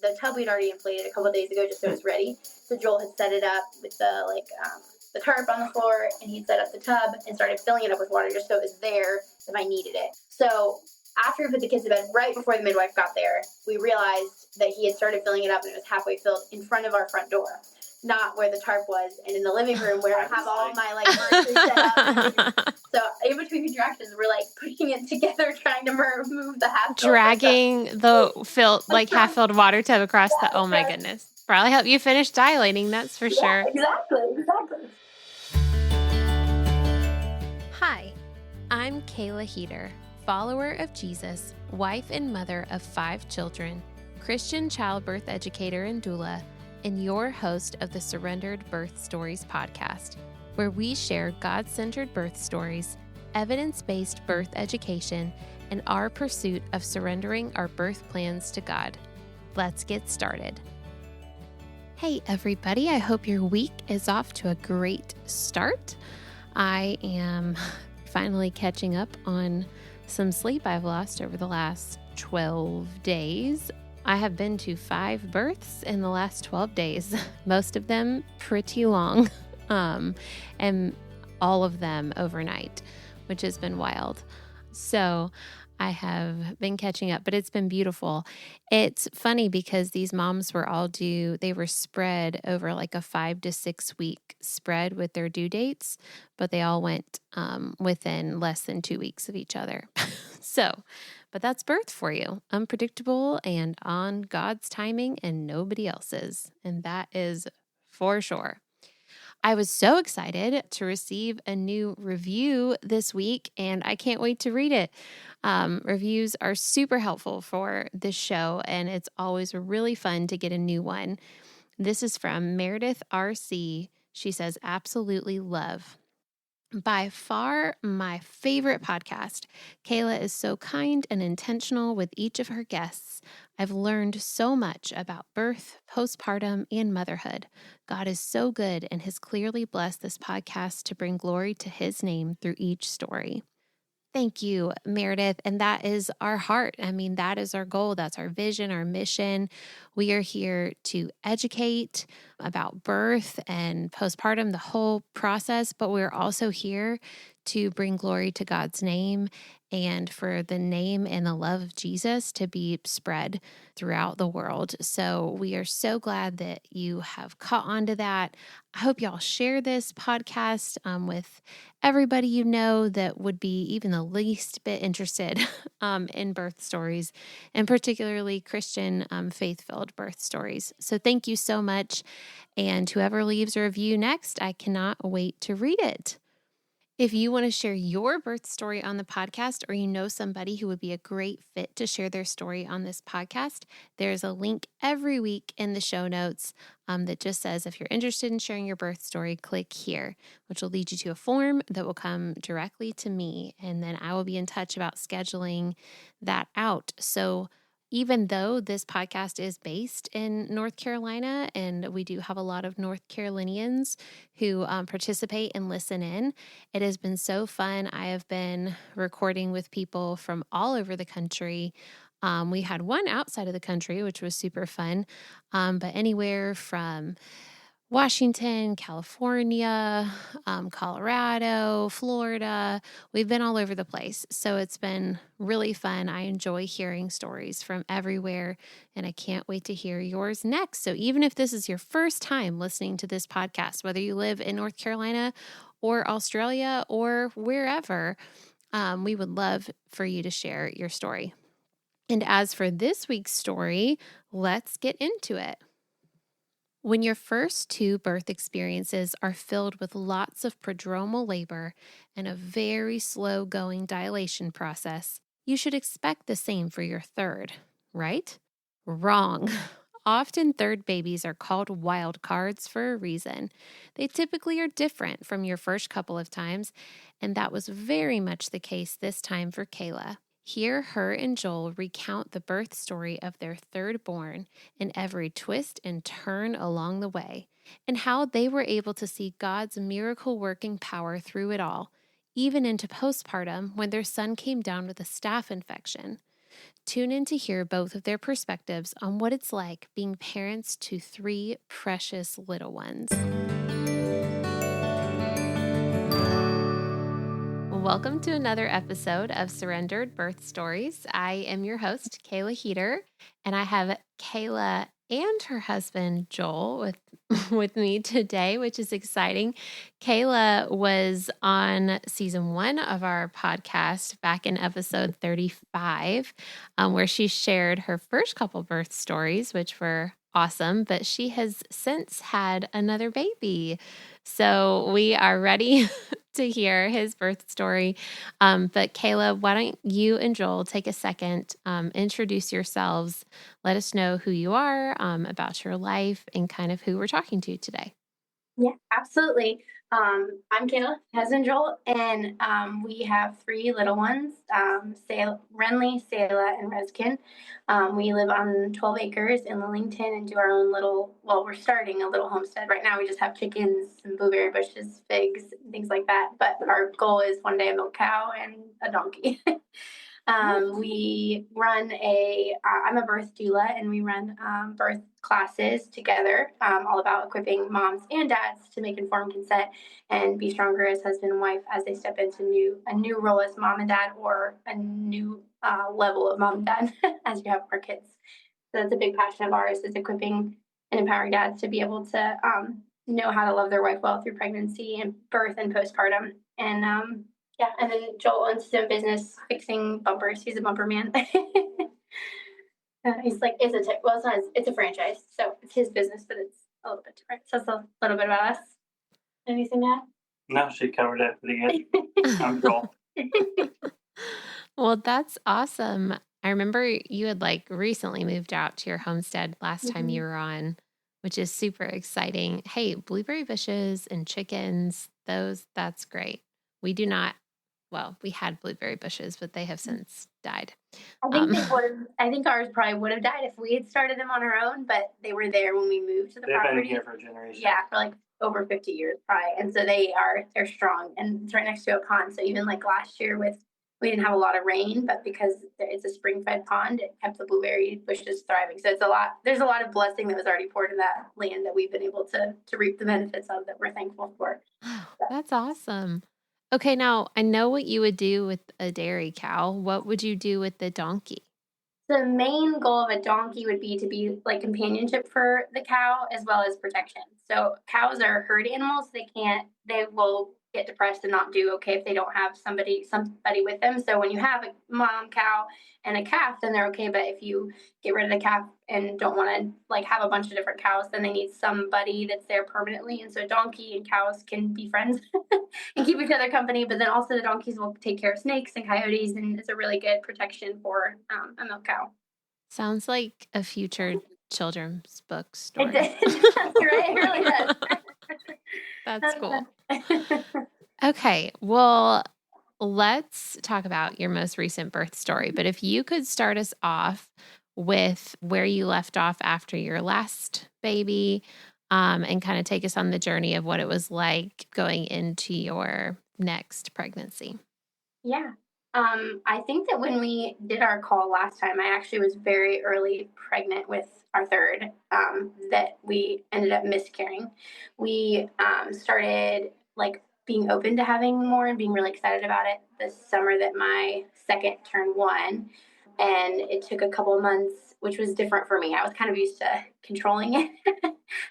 the tub we'd already inflated a couple days ago just so it was ready. So Joel had set it up with the tarp on the floor, and he'd set up the tub and started filling it up with water just so it was there if I needed it. So after we put the kids to bed, right before the midwife got there, we realized that he had started filling it up and it was halfway filled in front of our front door, not where the tarp was, and in the living room where I have all of my nursery set up. So in between contractions, we're pushing it together, trying to move the half dragging the half-filled water tub across the. Oh my goodness! Probably help you finish dilating. That's for sure. Exactly. Hi, I'm Cayla Heater, follower of Jesus, wife and mother of 5 children, Christian childbirth educator and doula, and your host of the Surrendered Birth Stories podcast, where we share God-centered birth stories, evidence-based birth education, and our pursuit of surrendering our birth plans to God. Let's get started. Hey everybody, I hope your week is off to a great start. I am finally catching up on some sleep I've lost over the last 12 days. I have been to 5 births in the last 12 days, most of them pretty long, and all of them overnight, which has been wild. So I have been catching up, but it's been beautiful. It's funny because these moms were all due, they were spread over a 5 to 6 week spread with their due dates, but they all went within less than 2 weeks of each other. But that's birth for you, unpredictable and on God's timing and nobody else's. And that is for sure. I was so excited to receive a new review this week, and I can't wait to read it. Reviews are super helpful for this show, and it's always really fun to get a new one. This is from Meredith RC. She says, absolutely love. By far my favorite podcast. Cayla is so kind and intentional with each of her guests. I've learned so much about birth, postpartum, and motherhood. God is so good and has clearly blessed this podcast to bring glory to his name through each story. Thank you, Meredith. And that is our heart. I mean, that is our goal. That's our vision, our mission. We are here to educate about birth and postpartum, the whole process, but we're also here to bring glory to God's name and for the name and the love of Jesus to be spread throughout the world. So we are so glad that you have caught on to that. I hope y'all share this podcast with everybody you know that would be even the least bit interested in birth stories, and particularly Christian faith-filled birth stories. So thank you so much. And whoever leaves a review next, I cannot wait to read it. If you want to share your birth story on the podcast, or you know somebody who would be a great fit to share their story on this podcast, there's a link every week in the show notes that just says, if you're interested in sharing your birth story, click here, which will lead you to a form that will come directly to me. And then I will be in touch about scheduling that out. So even though this podcast is based in North Carolina, and we do have a lot of North Carolinians who participate and listen in, it has been so fun. I have been recording with people from all over the country. We had one outside of the country, which was super fun, but anywhere from Washington, California, Colorado, Florida. We've been all over the place. So it's been really fun. I enjoy hearing stories from everywhere, and I can't wait to hear yours next. So even if this is your first time listening to this podcast, whether you live in North Carolina or Australia or wherever, we would love for you to share your story. And as for this week's story, let's get into it. When your first 2 birth experiences are filled with lots of prodromal labor and a very slow-going dilation process, you should expect the same for your third, right? Wrong. Often third babies are called wild cards for a reason. They typically are different from your first couple of times, and that was very much the case this time for Cayla. Hear her and Joel recount the birth story of their third born and every twist and turn along the way, and how they were able to see God's miracle-working power through it all, even into postpartum when their son came down with a staph infection. Tune in to hear both of their perspectives on what it's like being parents to 3 precious little ones. Welcome to another episode of Surrendered Birth Stories. I am your host, Cayla Heater, and I have Cayla and her husband, Joel, with me today, which is exciting. Cayla was on season 1 of our podcast back in episode 35, where she shared her first couple birth stories, which were awesome, but she has since had another baby. So we are ready to hear his birth story. But Cayla, why don't you and Joel take a second, introduce yourselves, let us know who you are, about your life, and kind of who we're talking to today. Yeah, absolutely. I'm Cayla, cousin Joel, and we have 3 little ones, Renly, Sayla, and Reskin. We live on 12 acres in Lillington and do our own we're starting a little homestead. Right now we just have chickens, some blueberry bushes, figs, and things like that. But our goal is one day a milk cow and a donkey. I'm a birth doula, and we run birth classes together, all about equipping moms and dads to make informed consent and be stronger as husband and wife as they step into a new role as mom and dad, or a new level of mom and dad as you have more kids. So that's a big passion of ours, is equipping and empowering dads to be able to know how to love their wife well through pregnancy and birth and postpartum. And and then Joel owns his own business fixing bumpers. He's a bumper man. He's like, it's a franchise, so it's his business, but it's a little bit different. So that's a little bit about us. Anything to add? No, she covered it pretty good. I'm Joel. Well, that's awesome. I remember you had recently moved out to your homestead last time you were on, which is super exciting. Hey, blueberry bushes and chickens, that's great. We do not, we had blueberry bushes, but they have since died. I think ours probably would have died if we had started them on our own, but they were there when we moved to the property. They've been here for a generation. Yeah, for over 50 years probably. And so they're strong, and it's right next to a pond. So even last year we didn't have a lot of rain, but because it's a spring-fed pond, it kept the blueberry bushes thriving. So there's a lot of blessing that was already poured in that land that we've been able to reap the benefits of, that we're thankful for. That's awesome. Okay, now I know what you would do with a dairy cow. What would you do with the donkey? The main goal of a donkey would be to be companionship for the cow, as well as protection. So cows are herd animals. They will get depressed and not do okay if they don't have somebody with them. So when you have a mom cow and a calf, then they're okay. But if you get rid of the calf and don't want to have a bunch of different cows, then they need somebody that's there permanently. And so a donkey and cows can be friends and keep each other company. But then also the donkeys will take care of snakes and coyotes, and it's a really good protection for a milk cow. Sounds like a future children's book story. That's right. It really does. That's cool. Okay, well, let's talk about your most recent birth story. But if you could start us off with where you left off after your last baby, and kind of take us on the journey of what it was like going into your next pregnancy. Yeah. I think that when we did our call last time, I actually was very early pregnant with our third, that we ended up miscarrying. We started being open to having more and being really excited about it this summer that my second turned 1. And it took a couple of months, which was different for me. I was kind of used to controlling it.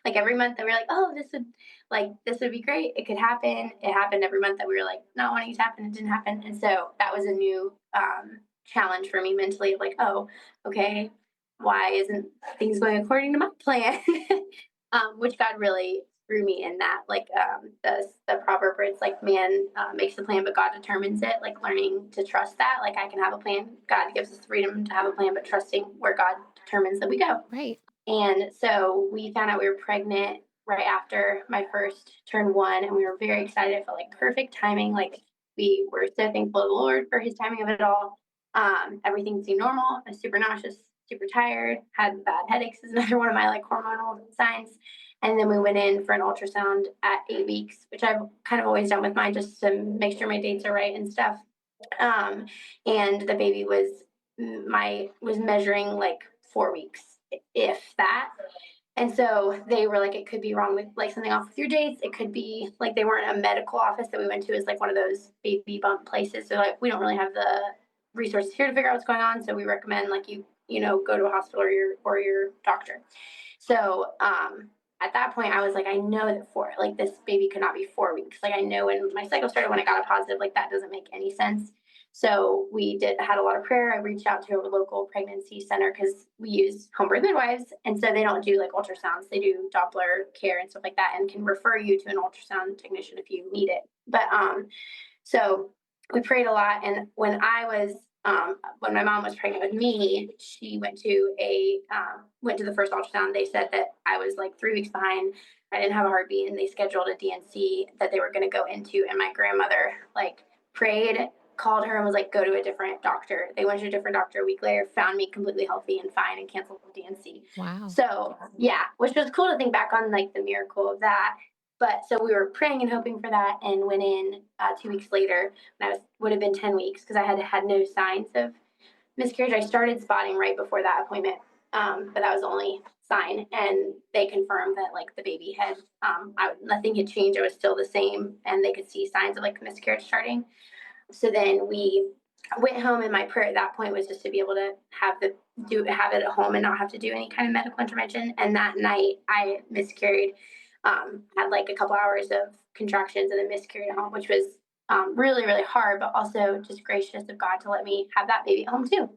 Every month that we were oh, this would be great. It could happen. It happened every month that we were not wanting it to happen. It didn't happen. And so that was a new challenge for me mentally of oh, okay, why isn't things going according to my plan? Which God really threw me in that, the proverb where it's man makes the plan, but God determines it, learning to trust that, I can have a plan. God gives us freedom to have a plan, but trusting where God determines that we go. Right. And so we found out we were pregnant right after my first turned 1, and we were very excited. It felt like perfect timing. We were so thankful to the Lord for his timing of it all. Everything seemed normal. I was super nauseous, super tired, had bad headaches is another one of my hormonal signs. And then we went in for an ultrasound at 8 weeks, which I've kind of always done with mine just to make sure my dates are right and stuff. And the baby was was measuring like 4 weeks, if that. And so they were like, it could be wrong with like something off with your dates. It could be like they weren't a medical office that we went to. Is like one of those baby bump places. So like we don't really have the resources here to figure out what's going on. So we recommend like you know go to a hospital or your doctor. So at that point I was like, I know that like this baby could not be 4 weeks. Like I know when my cycle started, when I got a positive, like that doesn't make any sense. So we had a lot of prayer. I reached out to a local pregnancy center because we use home birth midwives. And so they don't do like ultrasounds. They do Doppler care and stuff like that and can refer you to an ultrasound technician if you need it. But so we prayed a lot. And when when my mom was pregnant with me, she went to the first ultrasound. They said that I was like 3 weeks behind. I didn't have a heartbeat, and they scheduled a DNC that they were going to go into. And my grandmother like prayed, called her and was like, go to a different doctor. They went to a different doctor a week later, found me completely healthy and fine, and canceled the DNC. Wow. So yeah, which was cool to think back on like the miracle of that. But so we were praying and hoping for that, and went in 2 weeks later, and would have been 10 weeks because I had no signs of miscarriage. I started spotting right before that appointment, but that was the only sign, and they confirmed that like the baby had nothing had changed. It was still the same, and they could see signs of like miscarriage starting. So then we went home, and my prayer at that point was just to be able to have it at home and not have to do any kind of medical intervention. And that night I miscarried, had like a couple hours of contractions and then miscarried at home, which was really, really hard, but also just gracious of God to let me have that baby at home too.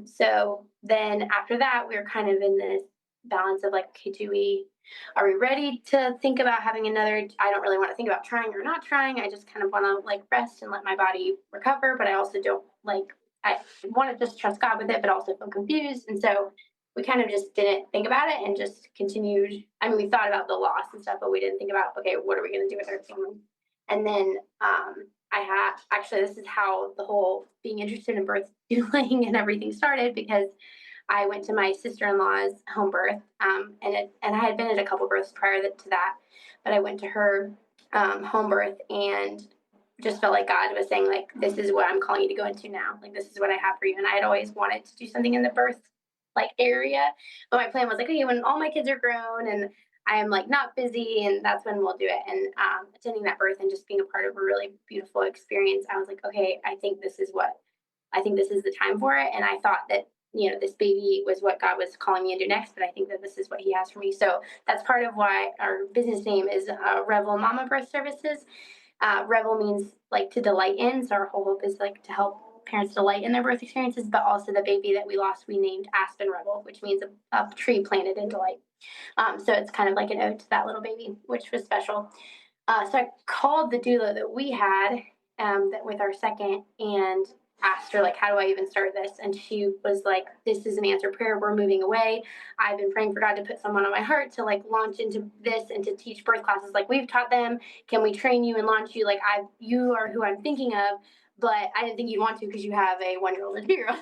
So then after that, we were kind of in this balance of like, okay, are we ready to think about having another? I don't really want to think about trying or not trying. I just kind of want to like rest and let my body recover. But I also don't I want to just trust God with it, but also feel confused. And so we kind of just didn't think about it and just continued. I mean, we thought about the loss and stuff, but we didn't think about, okay, what are we going to do with our family? And then this is how the whole being interested in birth doulaing and everything started, because I went to my sister-in-law's home birth, and I had been at a couple births prior to that, but I went to her home birth and just felt like God was saying, like, this is what I'm calling you to go into now. Like, this is what I have for you. And I had always wanted to do something in the birth, like, area. But my plan was, like, okay, when all my kids are grown and I am, like, not busy, and that's when we'll do it. And attending that birth and just being a part of a really beautiful experience, I was like, okay, I think this is the time for it. And I thought that, this baby was what God was calling me to do next, but I think that this is what he has for me. So that's part of why our business name is Revel Mama Birth Services. Revel means like to delight in. So our whole hope is like to help parents delight in their birth experiences, but also the baby that we lost, we named Aspen Revel, which means a tree planted in delight. So it's kind of like an ode to that little baby, which was special. So I called the doula that we had with our second and asked her, like, how do I even start this? And she was like, this is an answered prayer. We're moving away. I've been praying for God to put someone on my heart to like launch into this and to teach birth classes. Like, we've taught them. Can we train you and launch you? Like, you are who I'm thinking of, but I didn't think you'd want to because you have a 1-year-old and 2-year-old.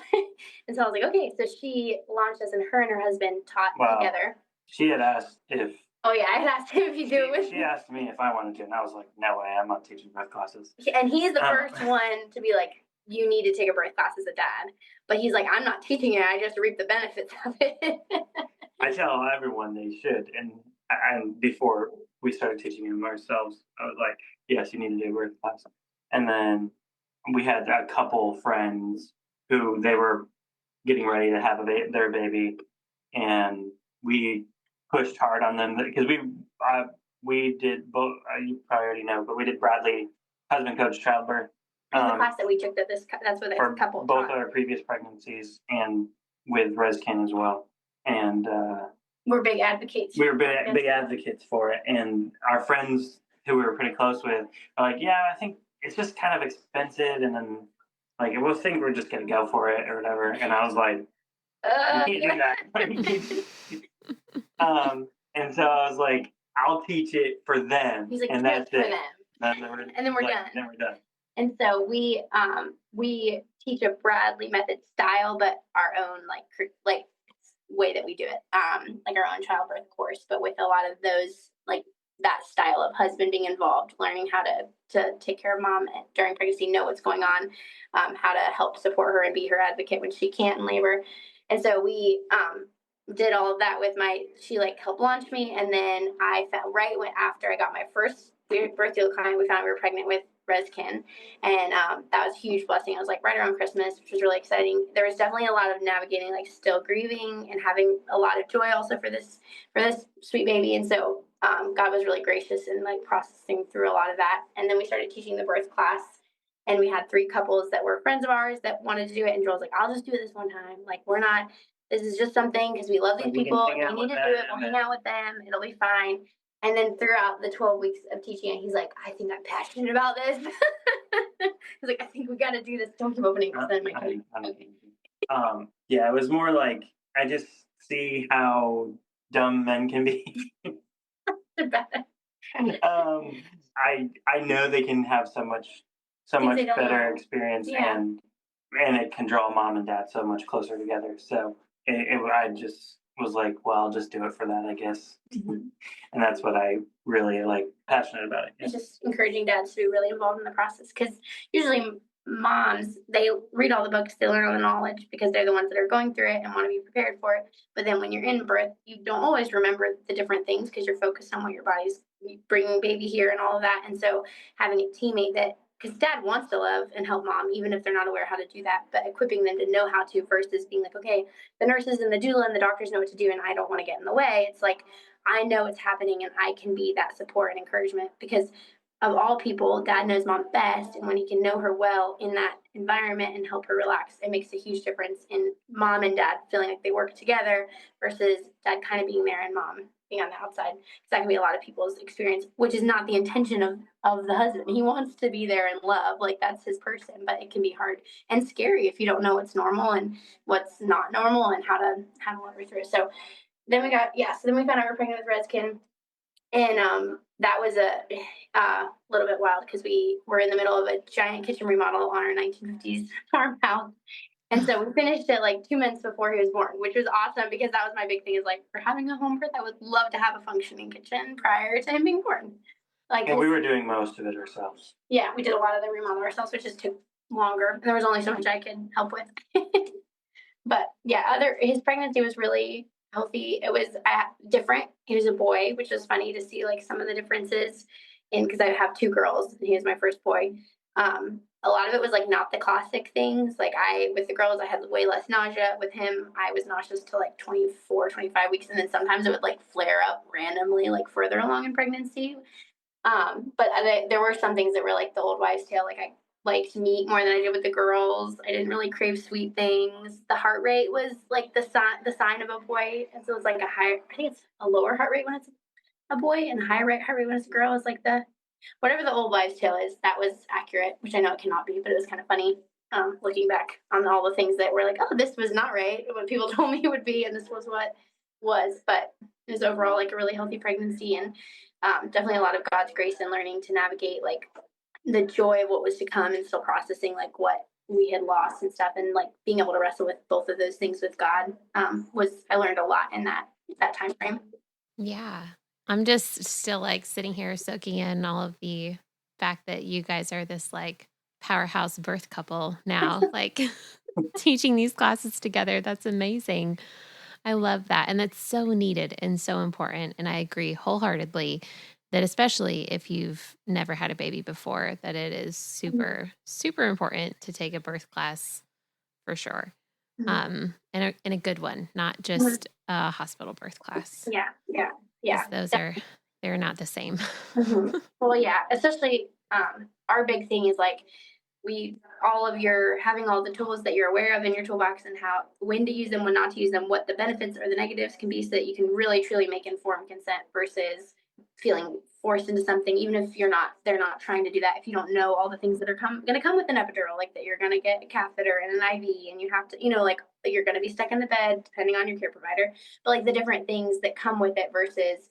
And so I was like, okay. So she launched us, and her husband taught together. She had asked if. Oh yeah, I had asked him if you do it with me. She asked me if I wanted to, and I was like, no way, I'm not teaching birth classes. And he's the first one to be like, you need to take a birth class as a dad. But he's like, I'm not teaching it. I just reap the benefits of it. I tell everyone they should. And before we started teaching them ourselves, I was like, yes, you need to do a birth class. And then we had a couple friends who they were getting ready to have their baby. And we pushed hard on them because we did both. You probably already know, but we did Bradley husband coach childbirth. The class that we took that's what for a couple both taught. our previous pregnancies and with ResCan as well. And we're big advocates. We were big advocates for it. And our friends who we were pretty close with are like, yeah, I think it's just kind of expensive, and then like we'll think we're just gonna go for it or whatever. And I was like, you can't do that. And so I was like, I'll teach it for them. He's like, and that's it. For them. And then we're done. Then we're done. And so we teach a Bradley method style, but our own like way that we do it, like our own childbirth course, but with a lot of those like that style of husband being involved, learning how to take care of mom during pregnancy, know what's going on, how to help support her and be her advocate when she can't in labor. And so we did all of that with she like helped launch me. And then I found after I got my first birth deal client, we found we were pregnant with Reskin. And that was a huge blessing. It was like right around Christmas, which was really exciting. There was definitely a lot of navigating, like still grieving and having a lot of joy also for this sweet baby. And so God was really gracious in like processing through a lot of that. And then we started teaching the birth class. And we had 3 couples that were friends of ours that wanted to do it. And Joel's like, I'll just do it this one time. Like, this is just something because we love these people. We need to do it. We'll hang out with them. It'll be fine. And then throughout the 12 weeks of teaching it, he's like, I think I'm passionate about this. He's like, I think we got to do this. Don't keep opening. Yeah, it was more like, I just see how dumb men can be. I know they can have so much better experience, and it can draw mom and dad so much closer together. So I just was like, well, I'll just do it for that, I guess. Mm-hmm. And that's what I really passionate about it. It's just encouraging dads to be really involved in the process, because usually moms, they read all the books, they learn all the knowledge because they're the ones that are going through it and want to be prepared for it. But then when you're in birth, you don't always remember the different things because you're focused on what your body's bringing baby here and all of that. And so having a teammate because dad wants to love and help mom, even if they're not aware how to do that, but equipping them to know how to versus being like, okay, the nurses and the doula and the doctors know what to do and I don't want to get in the way. It's like, I know it's happening and I can be that support and encouragement, because of all people, dad knows mom best. And when he can know her well in that environment and help her relax, it makes a huge difference in mom and dad feeling like they work together versus dad kind of being there and mom being on the outside. Because that can be a lot of people's experience, which is not the intention of the husband. He wants to be there and love, like that's his person, but it can be hard and scary if you don't know what's normal and what's not normal and how to love her through. So then we found out we were pregnant with Redskin. And that was a little bit wild because we were in the middle of a giant kitchen remodel on our 1950s farmhouse. And so we finished it like 2 months before he was born, which was awesome because that was my big thing, is like, for having a home birth, I would love to have a functioning kitchen prior to him being born. And we were doing most of it ourselves. Yeah, we did a lot of the remodel ourselves, which just took longer. And there was only so much I could help with. But yeah, his pregnancy was really healthy. It was different. He was a boy, which was funny to see like some of the differences because I have 2 girls and he was my first boy. A lot of it was like not the classic things. Like with the girls, I had way less nausea. With him, I was nauseous till like 24, 25 weeks. And then sometimes it would like flare up randomly, like further along in pregnancy. But there were some things that were like the old wives' tale. Like I liked meat more than I did with the girls. I didn't really crave sweet things. The heart rate was like the sign of a boy. And so it's like I think it's a lower heart rate when it's a boy and a higher heart rate when it's a girl. Is like whatever the old wives' tale is, that was accurate, which I know it cannot be, but it was kind of funny looking back on all the things that were like, oh, this was not right, what people told me it would be, and this was what was. But it was overall like a really healthy pregnancy, and definitely a lot of God's grace in learning to navigate like the joy of what was to come and still processing like what we had lost and stuff, and like being able to wrestle with both of those things with God I learned a lot in that time frame. Yeah. I'm just still like sitting here soaking in all of the fact that you guys are this like powerhouse birth couple now, like teaching these classes together. That's amazing. I love that. And that's so needed and so important. And I agree wholeheartedly that especially if you've never had a baby before, that it is super, super important to take a birth class for sure. And a good one, not just a hospital birth class. Yeah. They're not the same. Well, yeah, especially our big thing is like having all the tools that you're aware of in your toolbox and when to use them, when not to use them, what the benefits or the negatives can be, so that you can really truly make informed consent versus feeling forced into something, even if they're not trying to do that. If you don't know all the things that are going to come with an epidural, like that you're going to get a catheter and an IV, and you have to, like you're going to be stuck in the bed depending on your care provider, but like the different things that come with it versus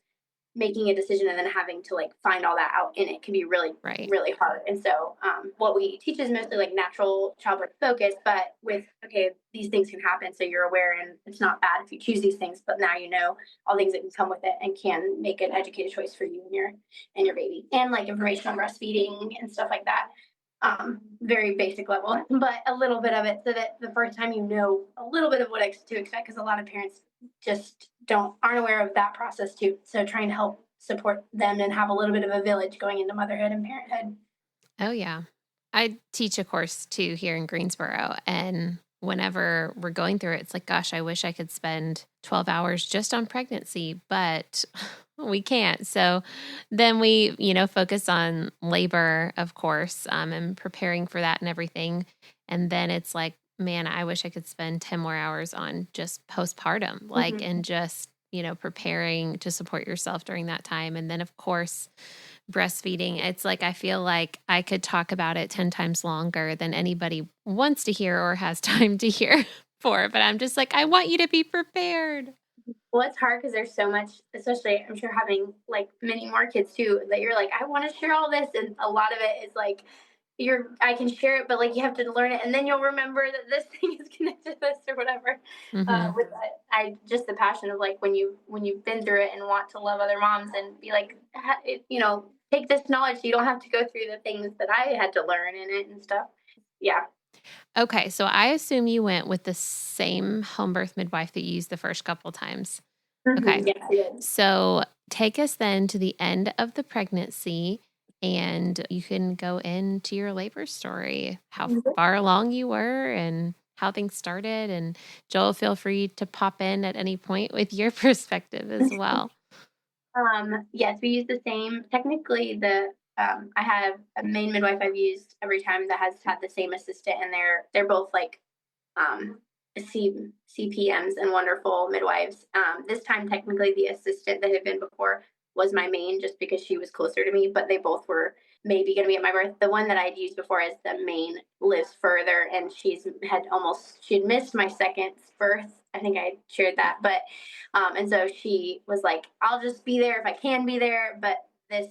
making a decision and then having to like find all that out in it can be really, Right. really hard. And so what we teach is mostly like natural childbirth focus, but with, okay, these things can happen. So you're aware and it's not bad if you choose these things, but now you know all things that can come with it and can make an educated choice for you and your baby, and like information on breastfeeding and stuff like that. Very basic level, but a little bit of it so that the first time you know a little bit of what to expect, because a lot of parents just aren't aware of that process too. So trying to help support them and have a little bit of a village going into motherhood and parenthood. Oh, yeah. I teach a course too here in Greensboro. And whenever we're going through it, it's like, gosh, I wish I could spend 12 hours just on pregnancy, but we can't. So then we, focus on labor, of course, and preparing for that and everything. And then it's like, man, I wish I could spend 10 more hours on just postpartum, like, and just, preparing to support yourself during that time. And then, of course, breastfeeding. It's like, I feel like I could talk about it 10 times longer than anybody wants to hear or has time to hear for. But I'm just like, I want you to be prepared. Well, it's hard because there's so much, especially I'm sure having like many more kids too, that you're like, I want to share all this. And a lot of it is like, I can share it, but like you have to learn it, and then you'll remember that this thing is connected to this or whatever. With that, just the passion of like when you've been through it and want to love other moms and be like, take this knowledge so you don't have to go through the things that I had to learn in it and stuff. Yeah. Okay, so I assume you went with the same home birth midwife that you used the first couple times. Okay. Yes, it is. So take us then to the end of the pregnancy, and you can go into your labor story, how far along you were and how things started. And Joel, feel free to pop in at any point with your perspective as well. Yes, we use the same. Technically, I have a main midwife I've used every time that has had the same assistant, and they're both like CPMs and wonderful midwives. This time, technically, the assistant that had been before was my main, just because she was closer to me. But they both were maybe going to be at my birth. The one that I'd used before as the main lives further, and she had missed my second birth. I think I shared that, but and so she was like, I'll just be there if I can be there. But this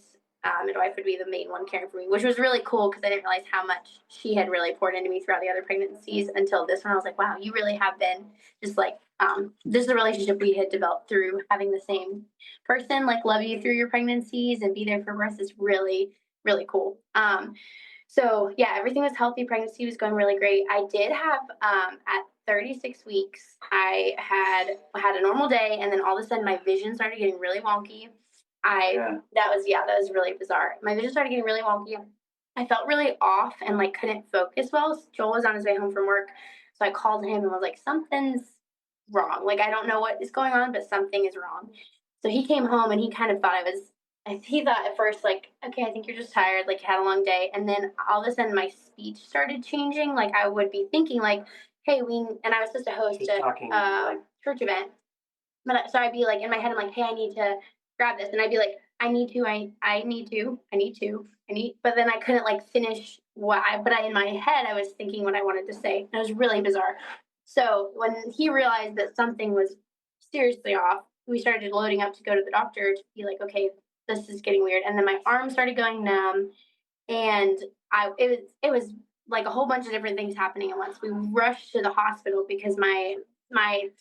midwife would be the main one caring for me, which was really cool because I didn't realize how much she had really poured into me throughout the other pregnancies until this one. I was like, wow, you really have been just like, this is a relationship we had developed through having the same person, like love you through your pregnancies and be there for birth is really, really cool. So yeah, everything was healthy. Pregnancy was going really great. I did have, at 36 weeks, I had a normal day, and then all of a sudden my vision started getting really wonky. That was really bizarre. My vision started getting really wonky. I felt really off and like couldn't focus well. Joel was on his way home from work, so I called him and was like, something's wrong. Like, I don't know what is going on, but something is wrong. So he came home and he kind of thought he thought at first, like, okay, I think you're just tired, like you had a long day. And then all of a sudden my speech started changing. Like I would be thinking like, hey, and I was supposed to host a church event. But so I'd be like, in my head, I'm like, hey, I need to grab this. And I'd be like, I need to, but then I couldn't like finish in my head, I was thinking what I wanted to say. And it was really bizarre. So when he realized that something was seriously off, we started loading up to go to the doctor to be like, okay, this is getting weird. And then my arm started going numb, and it was like a whole bunch of different things happening at once. We rushed to the hospital because my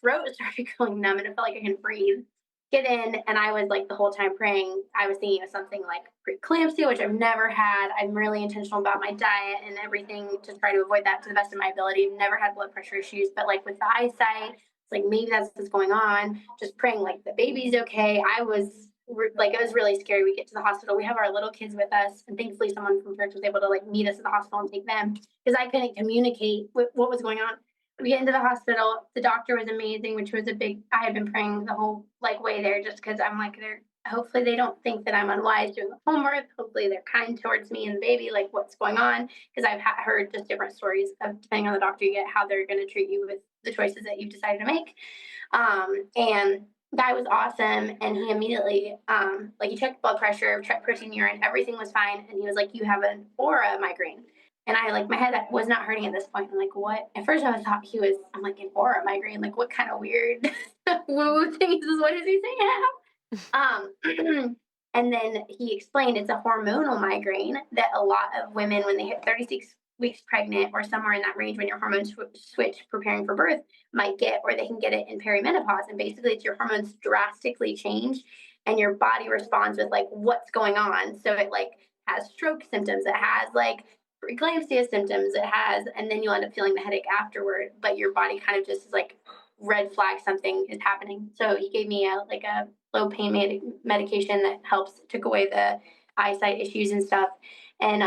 throat started going numb and it felt like I couldn't breathe. Get in, and I was like the whole time praying. I was thinking of something like preeclampsia, which I've never had. I'm really intentional about my diet and everything to try to avoid that to the best of my ability. I've never had blood pressure issues, but like with the eyesight, it's like maybe that's what's going on. Just praying like the baby's okay. It was really scary. We get to the hospital. We have our little kids with us, and thankfully someone from church was able to like meet us at the hospital and take them because I couldn't communicate what was going on. We get into the hospital. The doctor was amazing, which was I had been praying the whole like way there just because I'm like, hopefully they don't think that I'm unwise doing the homework. Hopefully they're kind towards me and the baby, like what's going on. Because I've heard just different stories of, depending on the doctor you get, how they're going to treat you with the choices that you've decided to make. And guy was awesome. And he immediately, he checked blood pressure, checked protein urine, everything was fine. And he was like, you have an aura migraine. And my head was not hurting at this point. I'm like, what? At first I thought I'm like, an aura migraine. Like, what kind of weird woo thing is this? What is he saying? Um, and then he explained it's a hormonal migraine that a lot of women, when they hit 36 weeks pregnant or somewhere in that range when your hormones switch preparing for birth, might get, or they can get it in perimenopause. And basically, it's your hormones drastically change and your body responds with like what's going on. So it like has stroke symptoms, it has like preeclampsia symptoms, it has, and then you'll end up feeling the headache afterward. But your body kind of just is like red flag something is happening. So he gave me a low pain medication that helps took away the eyesight issues and stuff. And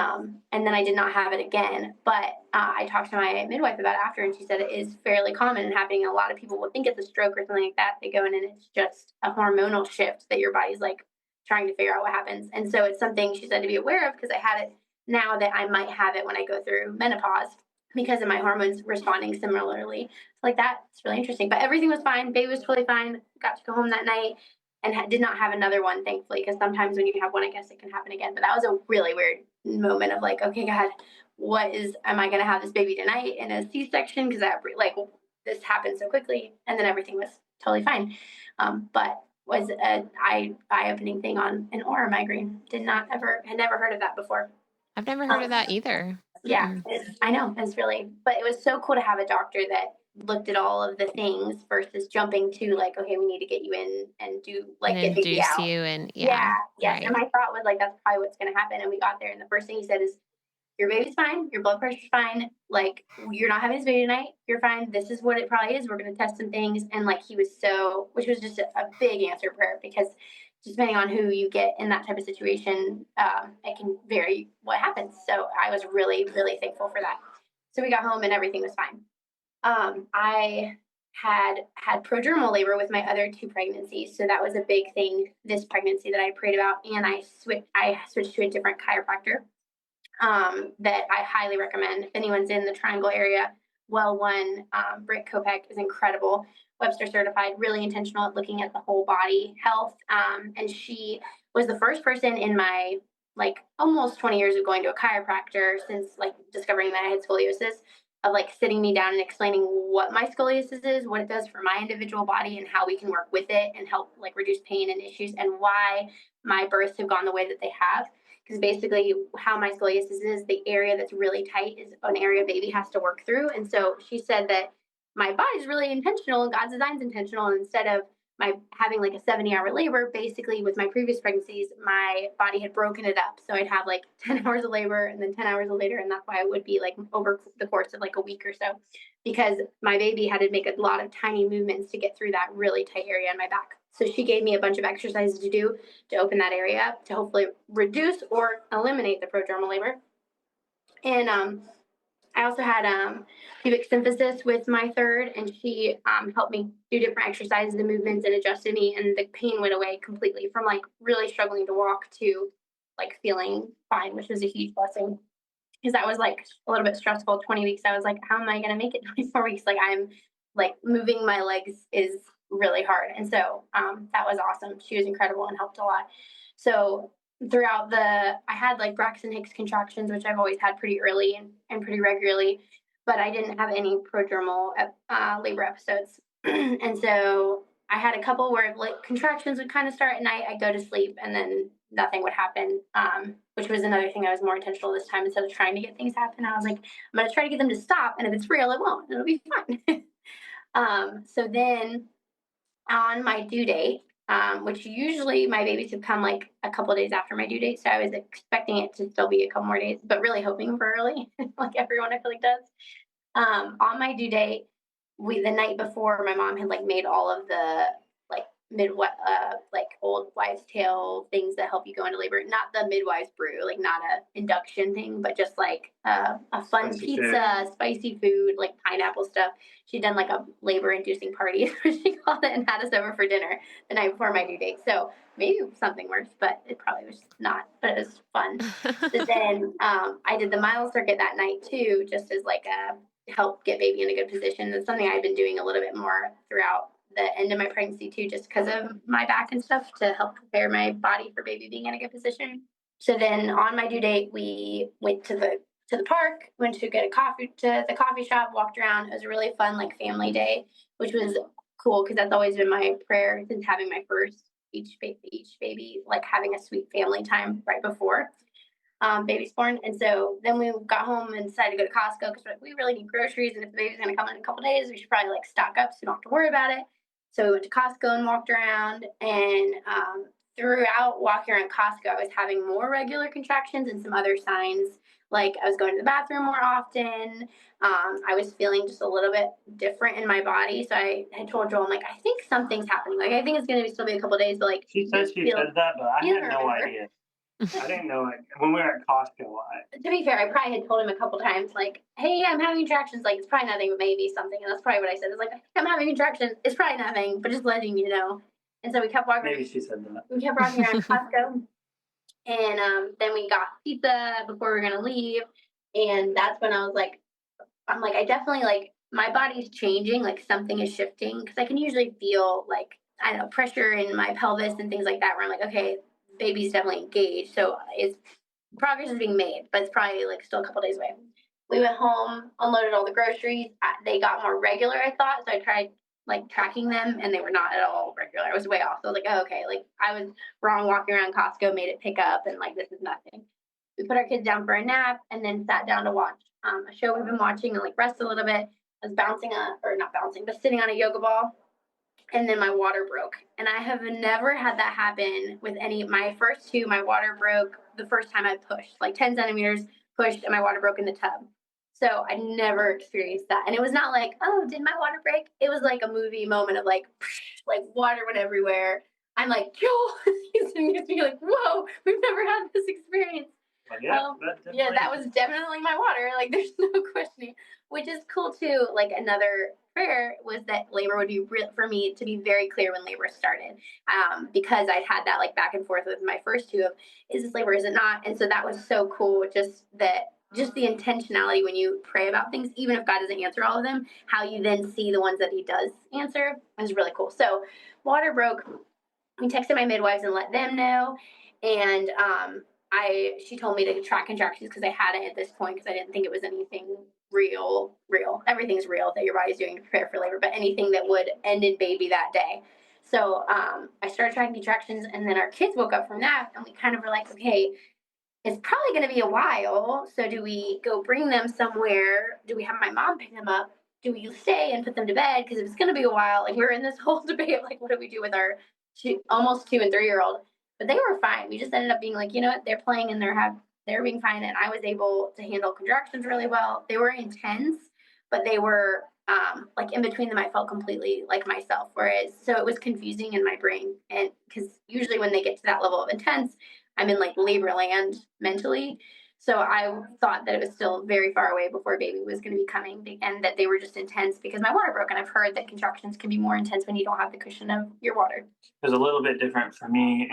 then I did not have it again. But I talked to my midwife about it after, and she said it is fairly common and happening. A lot of people will think it's a stroke or something like that. They go in and it's just a hormonal shift that your body's like trying to figure out what happens. And so it's something she said to be aware of because I had it now that I might have it when I go through menopause because of my hormones responding similarly. Like that. It's really interesting. But everything was fine. Baby was totally fine. Got to go home that night and did not have another one, thankfully, because sometimes when you have one, I guess it can happen again. But that was a really weird moment of like, okay, God, am I going to have this baby tonight in a C-section? Because like this happened so quickly, and then everything was totally fine. But was an eye-opening thing on an aura migraine. Had never heard of that before. I've never heard of that either. Yeah, I know. It's really, but it was so cool to have a doctor that looked at all of the things versus jumping to like, okay, we need to get you in and do like And get baby induce out. you and Yeah, yes. right. And my thought was like, that's probably what's going to happen. And we got there, and the first thing he said is, your baby's fine, your blood pressure's fine, like you're not having this baby tonight, you're fine. This is what it probably is. We're going to test some things. And like he was which was just a big answer prayer because just depending on who you get in that type of situation, it can vary what happens. So I was really, really thankful for that. So we got home and everything was fine. I had prodromal labor with my other two pregnancies, so that was a big thing this pregnancy that I prayed about, and I switched to a different chiropractor that I highly recommend. If anyone's in the Triangle area, Britt Kopech is incredible. Webster certified, really intentional at looking at the whole body health. And she was the first person in my like almost 20 years of going to a chiropractor since like discovering that I had scoliosis of like sitting me down and explaining what my scoliosis is, what it does for my individual body and how we can work with it and help like reduce pain and issues and why my births have gone the way that they have. Because basically how my scoliosis is, the area that's really tight is an area baby has to work through. And so she said that my body's really intentional and God's design's intentional. And instead of my having like a 70-hour labor, basically with my previous pregnancies, my body had broken it up. So I'd have like 10 hours of labor and then 10 hours later. And that's why it would be like over the course of like a week or so, because my baby had to make a lot of tiny movements to get through that really tight area in my back. So she gave me a bunch of exercises to do to open that area up to hopefully reduce or eliminate the prodromal labor. And I also had pubic symphysis with my third, and she helped me do different exercises and movements and adjusted me, and the pain went away completely from like really struggling to walk to like feeling fine, which was a huge blessing because that was like a little bit stressful. 20 weeks, I was like, how am I going to make it 24 weeks? Like I'm like moving my legs is really hard. And so that was awesome. She was incredible and helped a lot. So throughout I had like Braxton Hicks contractions, which I've always had pretty early and pretty regularly, but I didn't have any prodromal labor episodes. And so I had a couple where like contractions would kind of start at night. I'd go to sleep and then nothing would happen, which was another thing I was more intentional this time. Instead of trying to get things happen, I was like, I'm going to try to get them to stop. And if it's real, it won't. It'll be fine. So then on my due date, which usually my babies have come like a couple of days after my due date. So I was expecting it to still be a couple more days, but really hoping for early, like everyone I feel like does. On my due date, the night before, my mom had like made all of the like like old wives' tale things that help you go into labor. Not the midwives brew, like not a induction thing, but just like a fun Spicy pizza, spicy food, like pineapple stuff. She'd done like a labor-inducing party, is what she called it, and had us over for dinner the night before my due date. So maybe something worse, but it probably was not. But it was fun. So then I did the mile circuit that night too, just as like a help get baby in a good position. That's something I've been doing a little bit more throughout the end of my pregnancy too, just because of my back and stuff to help prepare my body for baby being in a good position. So then on my due date, we went to the park, went to get to the coffee shop, walked around. It was a really fun like family day, which was cool because that's always been my prayer since having my first. each baby like having a sweet family time right before baby's born. And so then we got home and decided to go to Costco because we really need groceries. And if the baby's going to come in a couple days, we should probably like stock up so we don't have to worry about it. So we went to Costco and walked around. And throughout walking around Costco, I was having more regular contractions and some other signs. Like I was going to the bathroom more often. I was feeling just a little bit different in my body. So I had told Joel, I'm like, I think something's happening. Like, I think it's going to still be a couple days, but like, she said that, but I had no idea. I didn't know it. When we were at Costco, to be fair, I probably had told him a couple times, like, hey, I'm having contractions. Like, it's probably nothing, but maybe something. And that's probably what I said. It's like, I'm having contractions. It's probably nothing, but just letting you know. And so we kept walking. Maybe she said that. We kept walking around Costco. And then we got pizza before we were going to leave. And that's when I was like, I definitely, like, my body's changing. Like, something is shifting. Because I can usually feel, like, I don't know, pressure in my pelvis and things like that where I'm like, okay, baby's definitely engaged. So it's progress is being made, but it's probably like still a couple days away. We went home, unloaded all the groceries. They got more regular, I thought. So I tried like tracking them and they were not at all regular. I was way off. So I was like, oh, okay. Like I was wrong walking around Costco, made it pick up and like, this is nothing. We put our kids down for a nap and then sat down to watch a show we've been watching and like rest a little bit. I was but sitting on a yoga ball. And then my water broke. And I have never had that happen with my first two, my water broke the first time I pushed, like 10 centimeters pushed and my water broke in the tub. So I never experienced that. And it was not like, oh, did my water break? It was like a movie moment of like water went everywhere. I'm like, Joel, he's like, whoa, we've never had this experience. That was definitely my water. Like, there's no questioning, which is cool too. Like, another prayer was that labor would be real for me to be very clear when labor started, because I'd had that like back and forth with my first two of, is this labor, is it not? And so that was so cool. Just the intentionality when you pray about things, even if God doesn't answer all of them, how you then see the ones that He does answer is really cool. So water broke. We texted my midwives and let them know, and she told me to track contractions because I hadn't at this point because I didn't think it was anything real. Everything's real that your body's doing to prepare for labor, but anything that would end in baby that day. So I started tracking contractions, and then our kids woke up from that, and we kind of were like, okay, it's probably going to be a while. So do we go bring them somewhere? Do we have my mom pick them up? Do we stay and put them to bed? Because if it's going to be a while, like we're in this whole debate of like, what do we do with our almost 2 and 3 year old? But they were fine. We just ended up being like, you know what? They're playing and they're being fine. And I was able to handle contractions really well. They were intense, but they were like in between them, I felt completely like myself. So it was confusing in my brain. And because usually when they get to that level of intense, I'm in like labor land mentally. So I thought that it was still very far away before baby was going to be coming, and that they were just intense because my water broke. And I've heard that contractions can be more intense when you don't have the cushion of your water. It was a little bit different for me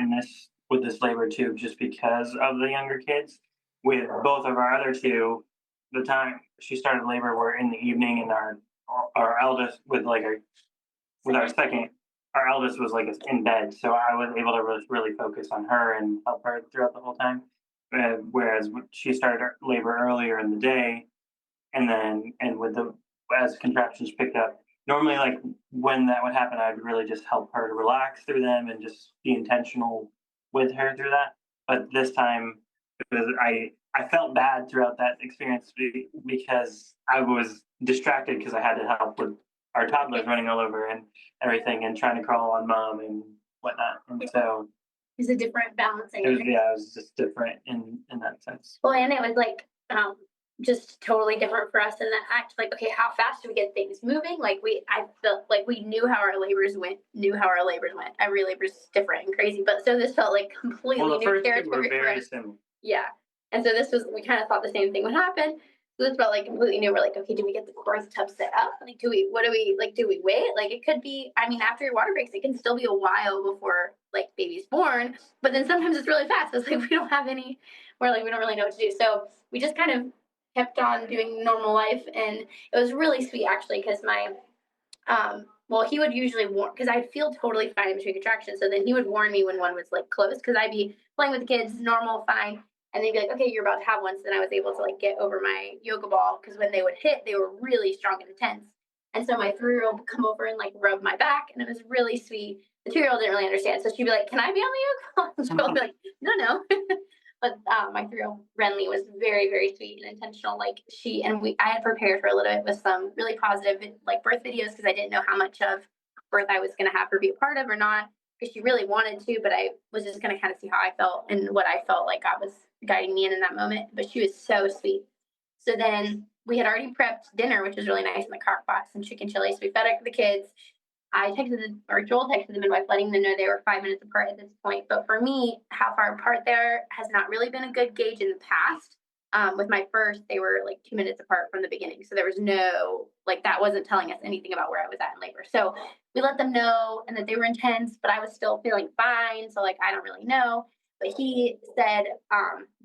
with this labor too, just because of the younger kids. With both of our other two, the time she started labor were in the evening, and our eldest our eldest was like in bed, so I was able to really focus on her and help her throughout the whole time. Whereas she started labor earlier in the day, and as contractions picked up, normally like when that would happen, I'd really just help her to relax through them and just be intentional with her through that. But this time, because I felt bad throughout that experience because I was distracted because I had to help with our toddlers running all over and everything and trying to crawl on mom and whatnot. And so it's a different balancing. It was just different in that sense. Well, and it was like just totally different for us in that act. Like, okay, how fast do we get things moving? Like I felt like we knew how our labors went. Every labor is different and crazy, but so this felt like completely new territory. Were very similar. Yeah, and so we kind of thought the same thing would happen. So this felt like completely new. We're like, okay, do we get the birth tub set up? Like, do we wait? Like, it could be, I mean, after your water breaks, it can still be a while before like baby's born, but then sometimes it's really fast. It's like, we don't really know what to do. So we just kind of kept on doing normal life. And it was really sweet actually, because he would usually warn, because I'd feel totally fine in between contractions. So then he would warn me when one was like close, because I'd be playing with the kids, normal, fine. And they'd be like, okay, you're about to have one. So then I was able to like get over my yoga ball, because when they would hit, they were really strong and intense. And so my 3-year-old would come over and like rub my back, and it was really sweet. the 2-year-old didn't really understand. So she'd be like, "Can I be on the yoga?" And she'll be like, "No." But my 3-year-old Renly was very, very sweet and intentional. Like I had prepared her a little bit with some really positive like birth videos because I didn't know how much of birth I was going to have her be a part of or not, because she really wanted to, but I was just going to kind of see how I felt and what I felt like God was guiding me in that moment. But she was so sweet. So then we had already prepped dinner, which was really nice in the crock pot, some chicken chili. So we fed the kids. Joel texted the midwife, letting them know they were 5 minutes apart at this point. But for me, how far apart there has not really been a good gauge in the past. With my first, they were like 2 minutes apart from the beginning. So there was no, like, that wasn't telling us anything about where I was at in labor. So we let them know and that they were intense, but I was still feeling fine. So like, I don't really know. But he said,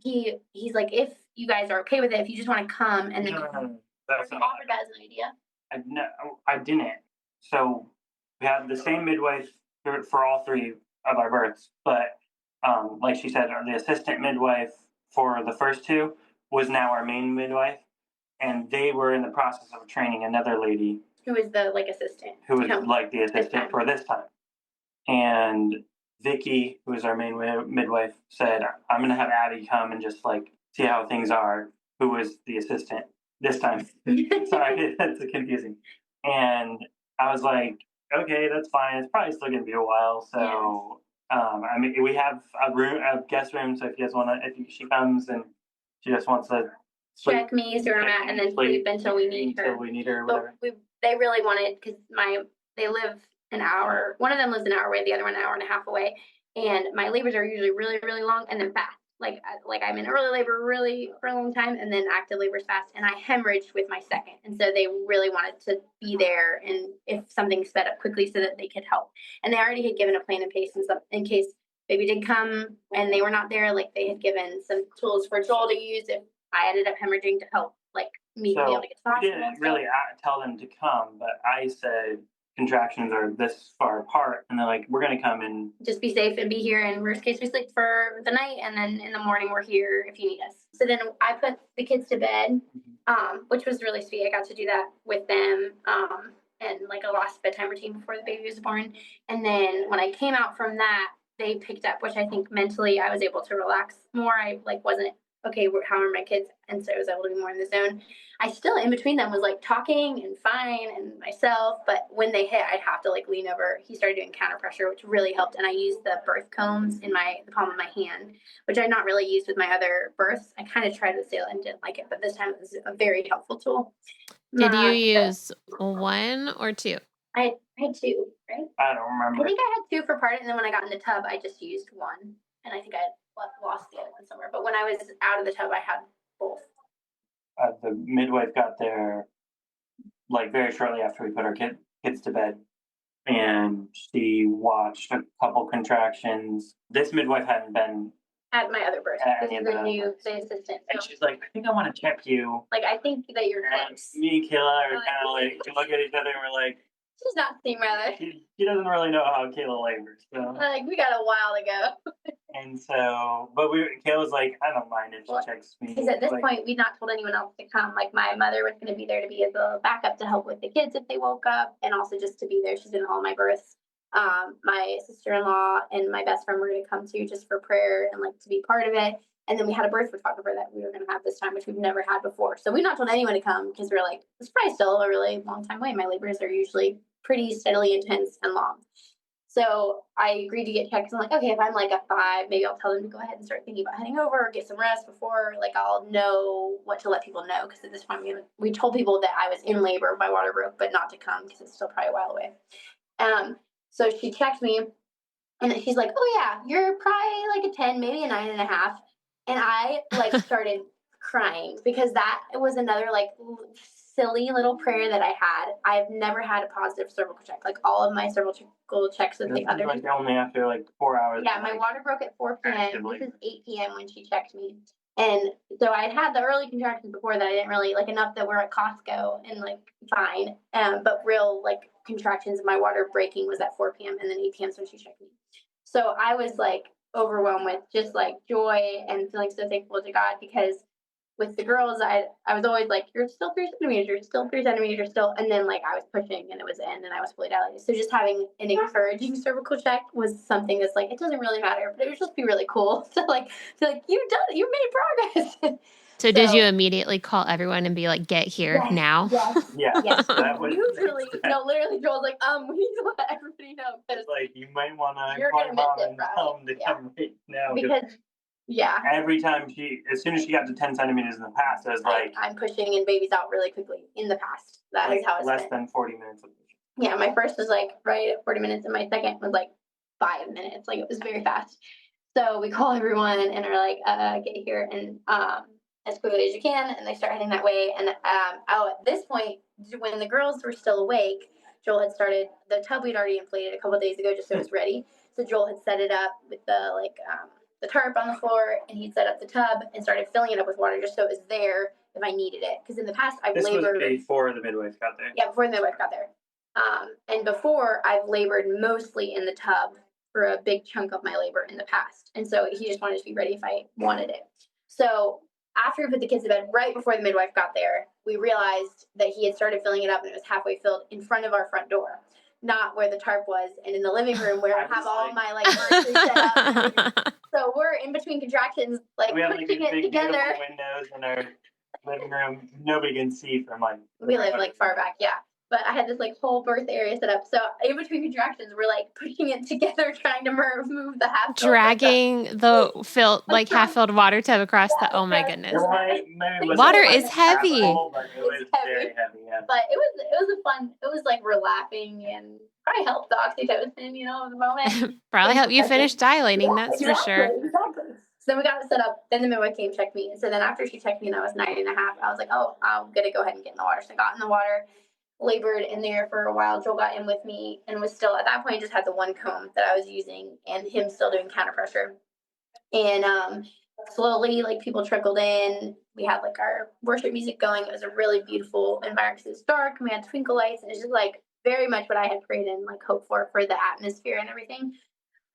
he's like, if you guys are okay with it, if you just want to come and then That's not offered that as an idea. I didn't. So we had the same midwife for all 3 of our births, but like she said, the assistant midwife for the first 2 was now our main midwife, and they were in the process of training another lady who was the like assistant, who was like the assistant for this time. And Vicky, who was our main midwife, said, "I'm going to have Abby come and just like see how things are," who was the assistant this time. Sorry, that's confusing. And I was like, okay, that's fine. It's probably still going to be a while. So, I mean, we have a guest room. So if you guys want to, she comes and she just wants to check me, see where I'm at, and then sleep until we need her. Whatever. But they really wanted, because they live an hour. One of them lives an hour away, the other one an hour and a half away. And my labors are usually really, really long and then fast. Like I'm in early labor really for a long time, and then active labor is fast. And I hemorrhaged with my second, and so they really wanted to be there, and if something sped up quickly, so that they could help. And they already had given a plan in place and stuff in case baby did come and they were not there. Like they had given some tools for Joel to use if I ended up hemorrhaging to help, like me be able to get to the hospital. We didn't really tell them to come, but I said contractions are this far apart, and they're like, "We're going to come and just be safe and be here, and worst case we sleep for the night, and then in the morning we're here if you need us." So then I put the kids to bed, which was really sweet. I got to do that with them, and like a last bedtime routine before the baby was born. And then when I came out from that, they picked up, which I think mentally I was able to relax more. I like wasn't okay, how are my kids? And so I was able to be more in the zone. I still, in between them, was like talking and fine and myself, but when they hit, I'd have to like lean over. He started doing counter pressure, which really helped. And I used the birth combs in the palm of my hand, which I'd not really used with my other births. I kind of tried with Cayla and didn't like it, but this time it was a very helpful tool. Did you use 1 or 2? I had 2, right? I don't remember. I think I had 2 for part, and then when I got in the tub, I just used 1. And I think I had lost the other one somewhere. But when I was out of the tub, I had both. The midwife got there like very shortly after we put our kids to bed, and she watched a couple contractions. This midwife hadn't been at my other birth. This is the assistant. And she's like, "I think I want to check you. Like, I think that you're close." Me and Cayla are kind of like, we look at each other and we're like, she's not seeing mother. She doesn't really know how Cayla labors. So. Like, we got a while to go. And so, but Cayla's like, I don't mind if she checks me. Because at this point, we'd not told anyone else to come. Like, my mother was going to be there to be as a backup to help with the kids if they woke up, and also just to be there. She's been all my births. My sister-in-law and my best friend were going to come too, just for prayer and like to be part of it. And then we had a birth photographer that we were going to have this time, which we've never had before. So we've not told anyone to come because we're like, it's probably still a really long time away. My labors are usually pretty steadily intense and long. So I agreed to get checked. I'm like, okay, if I'm like a 5, maybe I'll tell them to go ahead and start thinking about heading over or get some rest before, like I'll know what to let people know. Because at this point, we told people that I was in labor, my water broke, but not to come because it's still probably a while away. So she checked me, and she's like, "Oh yeah, you're probably like a 10, maybe a 9.5." And I like started crying because that was another like silly little prayer that I had. I've never had a positive cervical check. Like all of my cervical checks that they other like only after like 4 hours. Yeah, my water broke at 4 p.m. This is 8 p.m. when she checked me. And so I'd had the early contractions before that I didn't really like enough that we're at Costco and like fine. But real like contractions of my water breaking was at 4 p.m. and then 8 p.m. when she checked me. So I was like overwhelmed with just like joy and feeling so thankful to God because with the girls, I was always like, you're still 3 centimeters, you're still 3 centimeters, you're still, and then like I was pushing and it was in and I was fully dilated. So just having an encouraging cervical check was something that's like, it doesn't really matter, but it would just be really cool to like, you've done it, you've made progress. So did you immediately call everyone and be like, get here now? Yes. That was Usually, no, literally, Joel's like, we need to let everybody know. It's like, you might want to You're call gonna your mom miss it, and right? tell them to come right now. Because, every time as soon as she got to 10 centimeters in the past, I was like, I'm pushing and baby's out really quickly in the past. That like, is how it's less been. than 40 minutes of pushing. Yeah, my first was like right at 40 minutes, and my second was like 5 minutes. Like, it was very fast. So we call everyone and are like, get here and as quickly as you can, and they start heading that way. And at this point, when the girls were still awake, Joel had started the tub we'd already inflated a couple of days ago, just so it was ready. So Joel had set it up with the tarp on the floor, and he'd set up the tub and started filling it up with water just so it was there if I needed it. Because in the past, I've labored. This was before the midwife got there. Yeah, before the midwife got there. And before, I've labored mostly in the tub for a big chunk of my labor in the past. And so he just wanted to be ready if I wanted it. So after we put the kids to bed, right before the midwife got there, we realized that he had started filling it up and it was halfway filled in front of our front door, not where the tarp was, and in the living room where I have all my like nursery set up. So we're in between contractions, like we have pushing like these big, it together. beautiful windows in our living room. Nobody can see from like. We live like far back, yeah. But I had this like whole birth area set up. So in between contractions, we're like pushing it together, trying to move the half. Dragging the half-filled water tub across the. Oh my goodness! Water is heavy. But it was very heavy. Yeah. But it was a fun. It was like we're laughing and probably helped the oxytocin, in the moment. Probably helped you finish dilating. That's for sure. Exactly. So then we got it set up. Then the midwife came check me. And so then after she checked me and I was 9.5, I was like, oh, I'm gonna go ahead and get in the water. So I got in the water, labored in there for a while. Joel got in with me and was still at that point just had the one comb that I was using and him still doing counter pressure. And slowly, like, people trickled in. We had like our worship music going. It was a really beautiful environment because it was dark. We had twinkle lights, and it's just like very much what I had prayed and like hoped for the atmosphere and everything.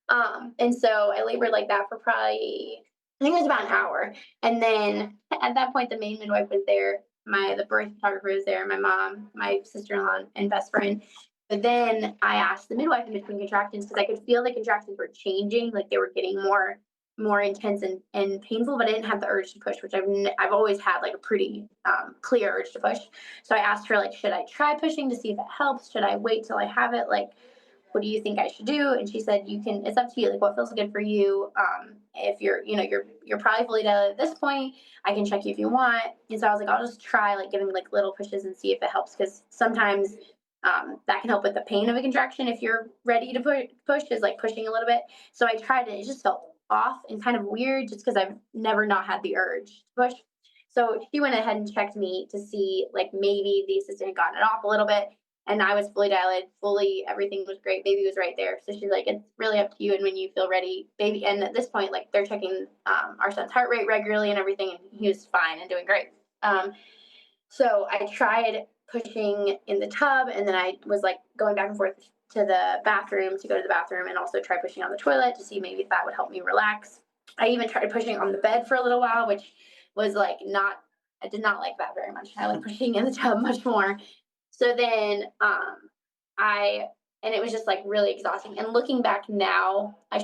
And so I labored like that for probably, I think it was about an hour. And then at that point, the main midwife was there. The birth photographer was there, my mom, my sister-in-law, and best friend. But then I asked the midwife in between contractions because I could feel the contractions were changing, like they were getting more intense and painful, but I didn't have the urge to push, which I've always had like a pretty clear urge to push. So I asked her, like, should I try pushing to see if it helps? Should I wait till I have it? Like, what do you think I should do? And she said, it's up to you, like what feels good for you. If you're probably fully dilated at this point, I can check you if you want. And so I was like, I'll just try like giving like little pushes and see if it helps. Cause sometimes that can help with the pain of a contraction. If you're ready to push is like pushing a little bit. So I tried it. It just felt off and kind of weird just because I've never not had the urge to push. So she went ahead and checked me to see like maybe the assistant had gotten it off a little bit. And I was fully dilated, everything was great. Baby was right there. So she's like, it's really up to you. And when you feel ready, baby. And at this point, like they're checking our son's heart rate regularly and everything. And he was fine and doing great. So I tried pushing in the tub. And then I was like going back and forth to the bathroom to go to the bathroom and also try pushing on the toilet to see maybe if that would help me relax. I even tried pushing on the bed for a little while, which was like I did not like that very much. I like pushing in the tub much more. So then and it was just like really exhausting. And looking back now, I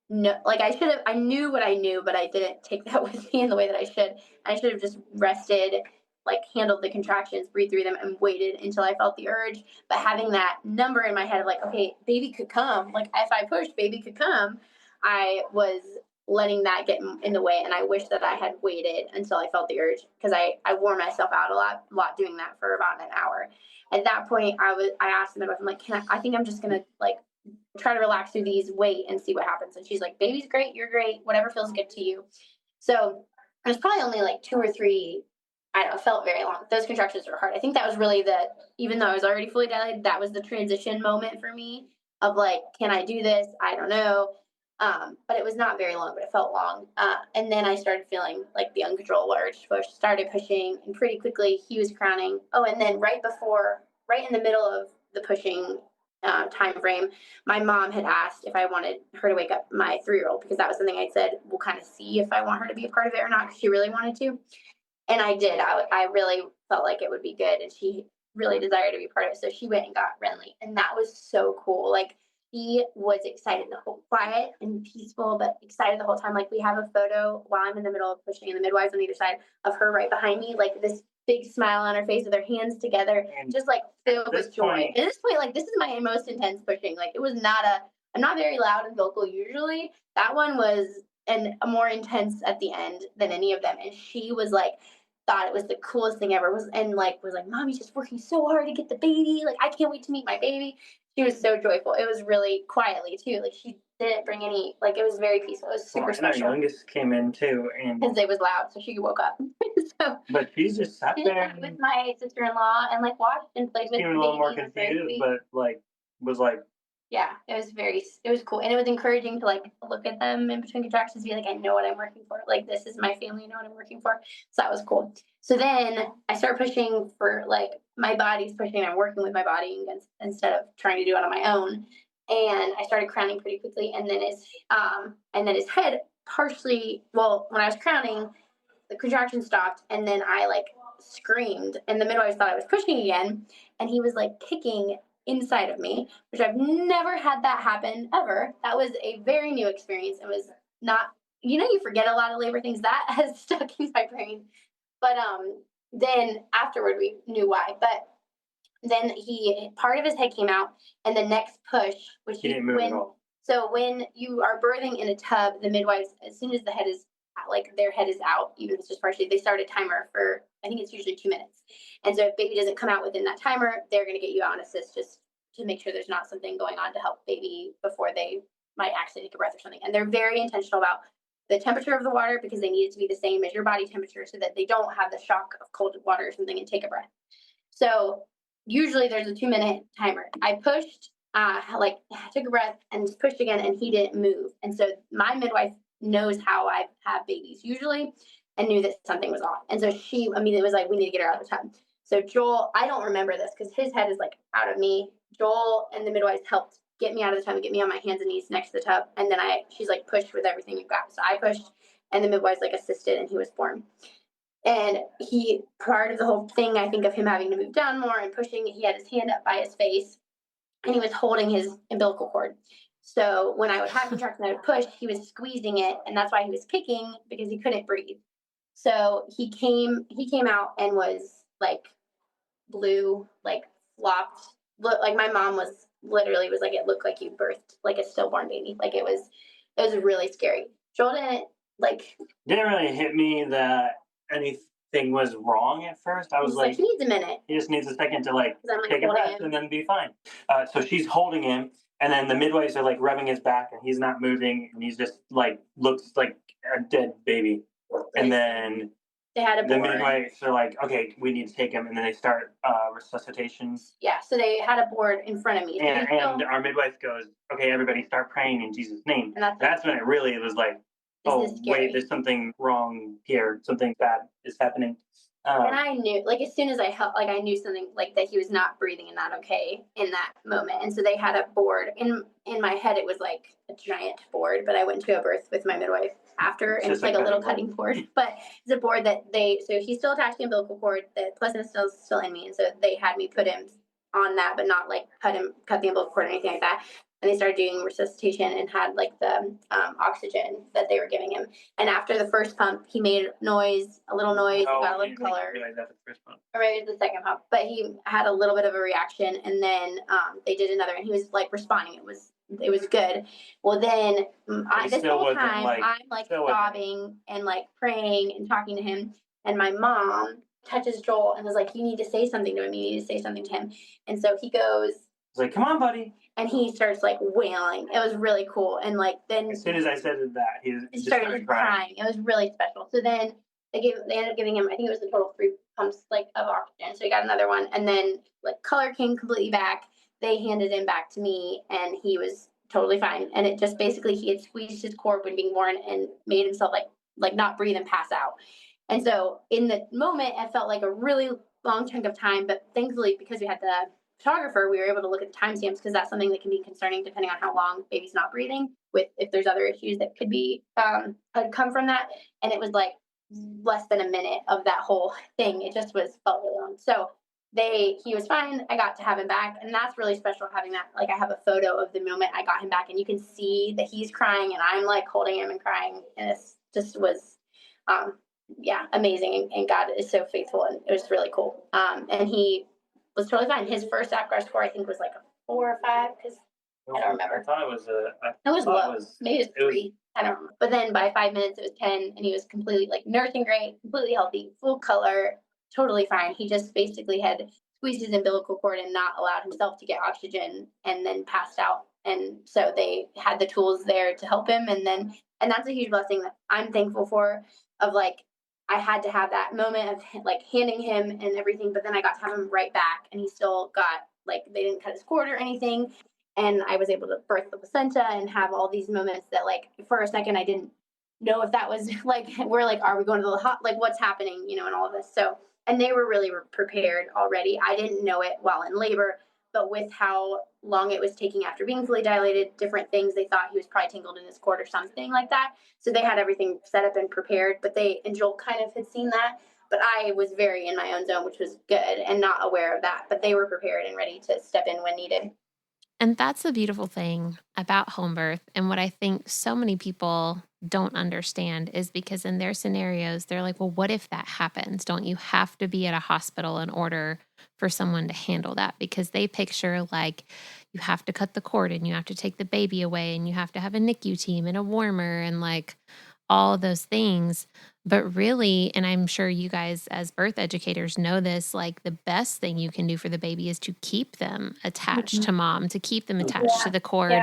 knew what I knew, but I didn't take that with me in the way that I should. I should have just rested, like handled the contractions, breathed through them, and waited until I felt the urge. But having that number in my head of like, okay, baby could come. Like if I push, baby could come. I was letting that get in the way, and I wish that I had waited until I felt the urge because I wore myself out a lot doing that for about an hour. At that point, I asked the midwife, I'm like, I think I'm just gonna like try to relax through these, wait and see what happens. And she's like, baby's great, you're great, whatever feels good to you. So it was probably only like 2 or 3. I don't know, it felt very long. Those contractions were hard. I think that was really even though I was already fully dilated, that was the transition moment for me of like, can I do this? I don't know. But it was not very long, but it felt long. And then I started feeling like the uncontrollable urge to push, started pushing, and pretty quickly he was crowning. Oh, and then right in the middle of the pushing, time frame, my mom had asked if I wanted her to wake up my 3-year-old, because that was something I said we'll kind of see if I want her to be a part of it or not, because she really wanted to. And I did. I really felt like it would be good, and she really desired to be part of it. So she went and got Renly, and that was so cool. Like, he was excited the whole, quiet and peaceful, but excited the whole time. Like, we have a photo while I'm in the middle of pushing, and the midwives on either side of her right behind me, like this big smile on her face with their hands together, And just like filled with joy. point- At this point, like, this is my most intense pushing. Like, it was not I'm not very loud and vocal usually. That one was a more intense at the end than any of them. And she was like, thought it was the coolest thing ever. Was like, Mommy's just working so hard to get the baby. Like, I can't wait to meet my baby. She was so joyful. It was really quietly too. Like, she didn't bring any. Like, it was very peaceful. It was super special. Our youngest came in too, and because it was loud, so she woke up. So, but she just sat there with my sister-in-law and like watched and played with the baby. A little more confused, but like was like. Yeah, it was cool. And it was encouraging to like look at them in between contractions, be like, I know what I'm working for. Like, this is my family, I know what I'm working for. So that was cool. So then I started pushing for, like, my body's pushing, I'm working with my body instead of trying to do it on my own. And I started crowning pretty quickly. And then his head partially, well, when I was crowning, the contraction stopped, and then I like screamed, and the midwives thought I was pushing again, and he was like kicking inside of me, which I've never had that happen ever. That was a very new experience. It was not, you forget a lot of labor things. That has stuck in my brain. But then afterward we knew why. But then part of his head came out, and the next push, which he didn't move at all. So when you are birthing in a tub, the midwives, as soon as the head is like, their head is out, even if it's just partially, they start a timer for, I think it's usually 2 minutes. And so if baby doesn't come out within that timer, they're going to get you out on assist, just to make sure there's not something going on to help baby before they might actually take a breath or something. And they're very intentional about the temperature of the water, because they need it to be the same as your body temperature, so that they don't have the shock of cold water or something and take a breath. So usually there's a 2-minute timer. I pushed, took a breath and pushed again, and he didn't move. And so my midwife knows how I have babies usually, and knew that something was off. And so she immediately was like, we need to get her out of the tub. So Joel, I don't remember this because his head is like out of me. Joel and the midwives helped get me out of the tub and get me on my hands and knees next to the tub. And then she's like, push with everything you've got. So I pushed, and the midwives like assisted, and he was born. And part of the whole thing, I think, of him having to move down more and pushing, he had his hand up by his face, and he was holding his umbilical cord. So when I would have contractions and I would push, he was squeezing it, and that's why he was kicking, because he couldn't breathe. So he came out and was like blue, like flopped. Like, my mom was literally like, it looked like you birthed like a stillborn baby. Like, it was really scary. Joel didn't really hit me that anything was wrong at first. I was like, he needs a minute. He just needs a second to take a breath and then be fine. So she's holding him, and then the midwives are like rubbing his back, and he's not moving, and he's just like looks like a dead baby. And then they had a board. The midwives are like, okay, we need to take him, and then they start resuscitation. Yeah, so they had a board in front of me. And our midwife goes, okay, everybody start praying in Jesus' name. And that's when it really was like, oh, wait, there's something wrong here. Something bad is happening. And I knew, like, as soon as I knew something, like, that he was not breathing and not okay in that moment. And so they had a board. In my head, it was like a giant board, but I went to a birth with my midwife after, and it's like a little cutting board. But it's a board that so he's still attached to the umbilical cord, the placenta is still in me, and so they had me put him on that, but not like cut the umbilical cord or anything like that. And they started doing resuscitation and had like the oxygen that they were giving him. And after the first pump, he made a little noise, got a little color. That's the first pump. Or maybe it was the second pump, but he had a little bit of a reaction, and then they did another, and he was like responding. It was good. Well, then this whole time I'm like sobbing and like praying and talking to him, and my mom touches Joel and was like, "You need to say something to him. You need to say something to him." And so he goes, "He's like, come on, buddy." And he starts like wailing. It was really cool. And like then as soon as I said that, he started crying. It was really special. So then they ended up giving him, I think it was a total of 3 pumps like of oxygen. So he got another one, and then like color came completely back. They handed him back to me, and he was totally fine. And it just basically, he had squeezed his cord when being born and made himself like not breathe and pass out. And so in the moment, it felt like a really long chunk of time, but thankfully, because we had the photographer, we were able to look at the timestamps because that's something that can be concerning depending on how long baby's not breathing, with if there's other issues that could be had come from that. And it was like less than a minute of that whole thing. It just felt really long. So he was fine. I got to have him back, and that's really special having that. Like, I have a photo of the moment I got him back, and you can see that he's crying and I'm like holding him and crying, and it just was amazing. And God is so faithful, and it was really cool. And he was totally fine. His first APGAR score, I think, was like a 4 or 5, because I don't remember. I thought it was it was low. Maybe it was 3. I don't remember. But then by 5 minutes, it was 10, and he was completely like nursing great, completely healthy, full color, totally fine. He just basically had squeezed his umbilical cord and not allowed himself to get oxygen, and then passed out. And so they had the tools there to help him. And that's a huge blessing that I'm thankful for, of like, I had to have that moment of like handing him and everything, but then I got to have him right back, and he still got, like, they didn't cut his cord or anything. And I was able to birth the placenta and have all these moments that, like, for a second, I didn't know if that was like, we're like, are we going to the like, what's happening, and all of this. So, and they were really prepared already. I didn't know it while in labor, but with how long it was taking after being fully dilated, different things, they thought he was probably tangled in his cord or something like that. So they had everything set up and prepared, but and Joel kind of had seen that. But I was very in my own zone, which was good, and not aware of that. But they were prepared and ready to step in when needed. And that's the beautiful thing about home birth. And what I think so many people don't understand is because in their scenarios, they're like, well, what if that happens? Don't you have to be at a hospital in order for someone to handle that? Because they picture like you have to cut the cord and you have to take the baby away and you have to have a NICU team and a warmer and like all of those things. But really, and I'm sure you guys as birth educators know this, like the best thing you can do for the baby is to keep them attached to mom, to keep them attached to the cord,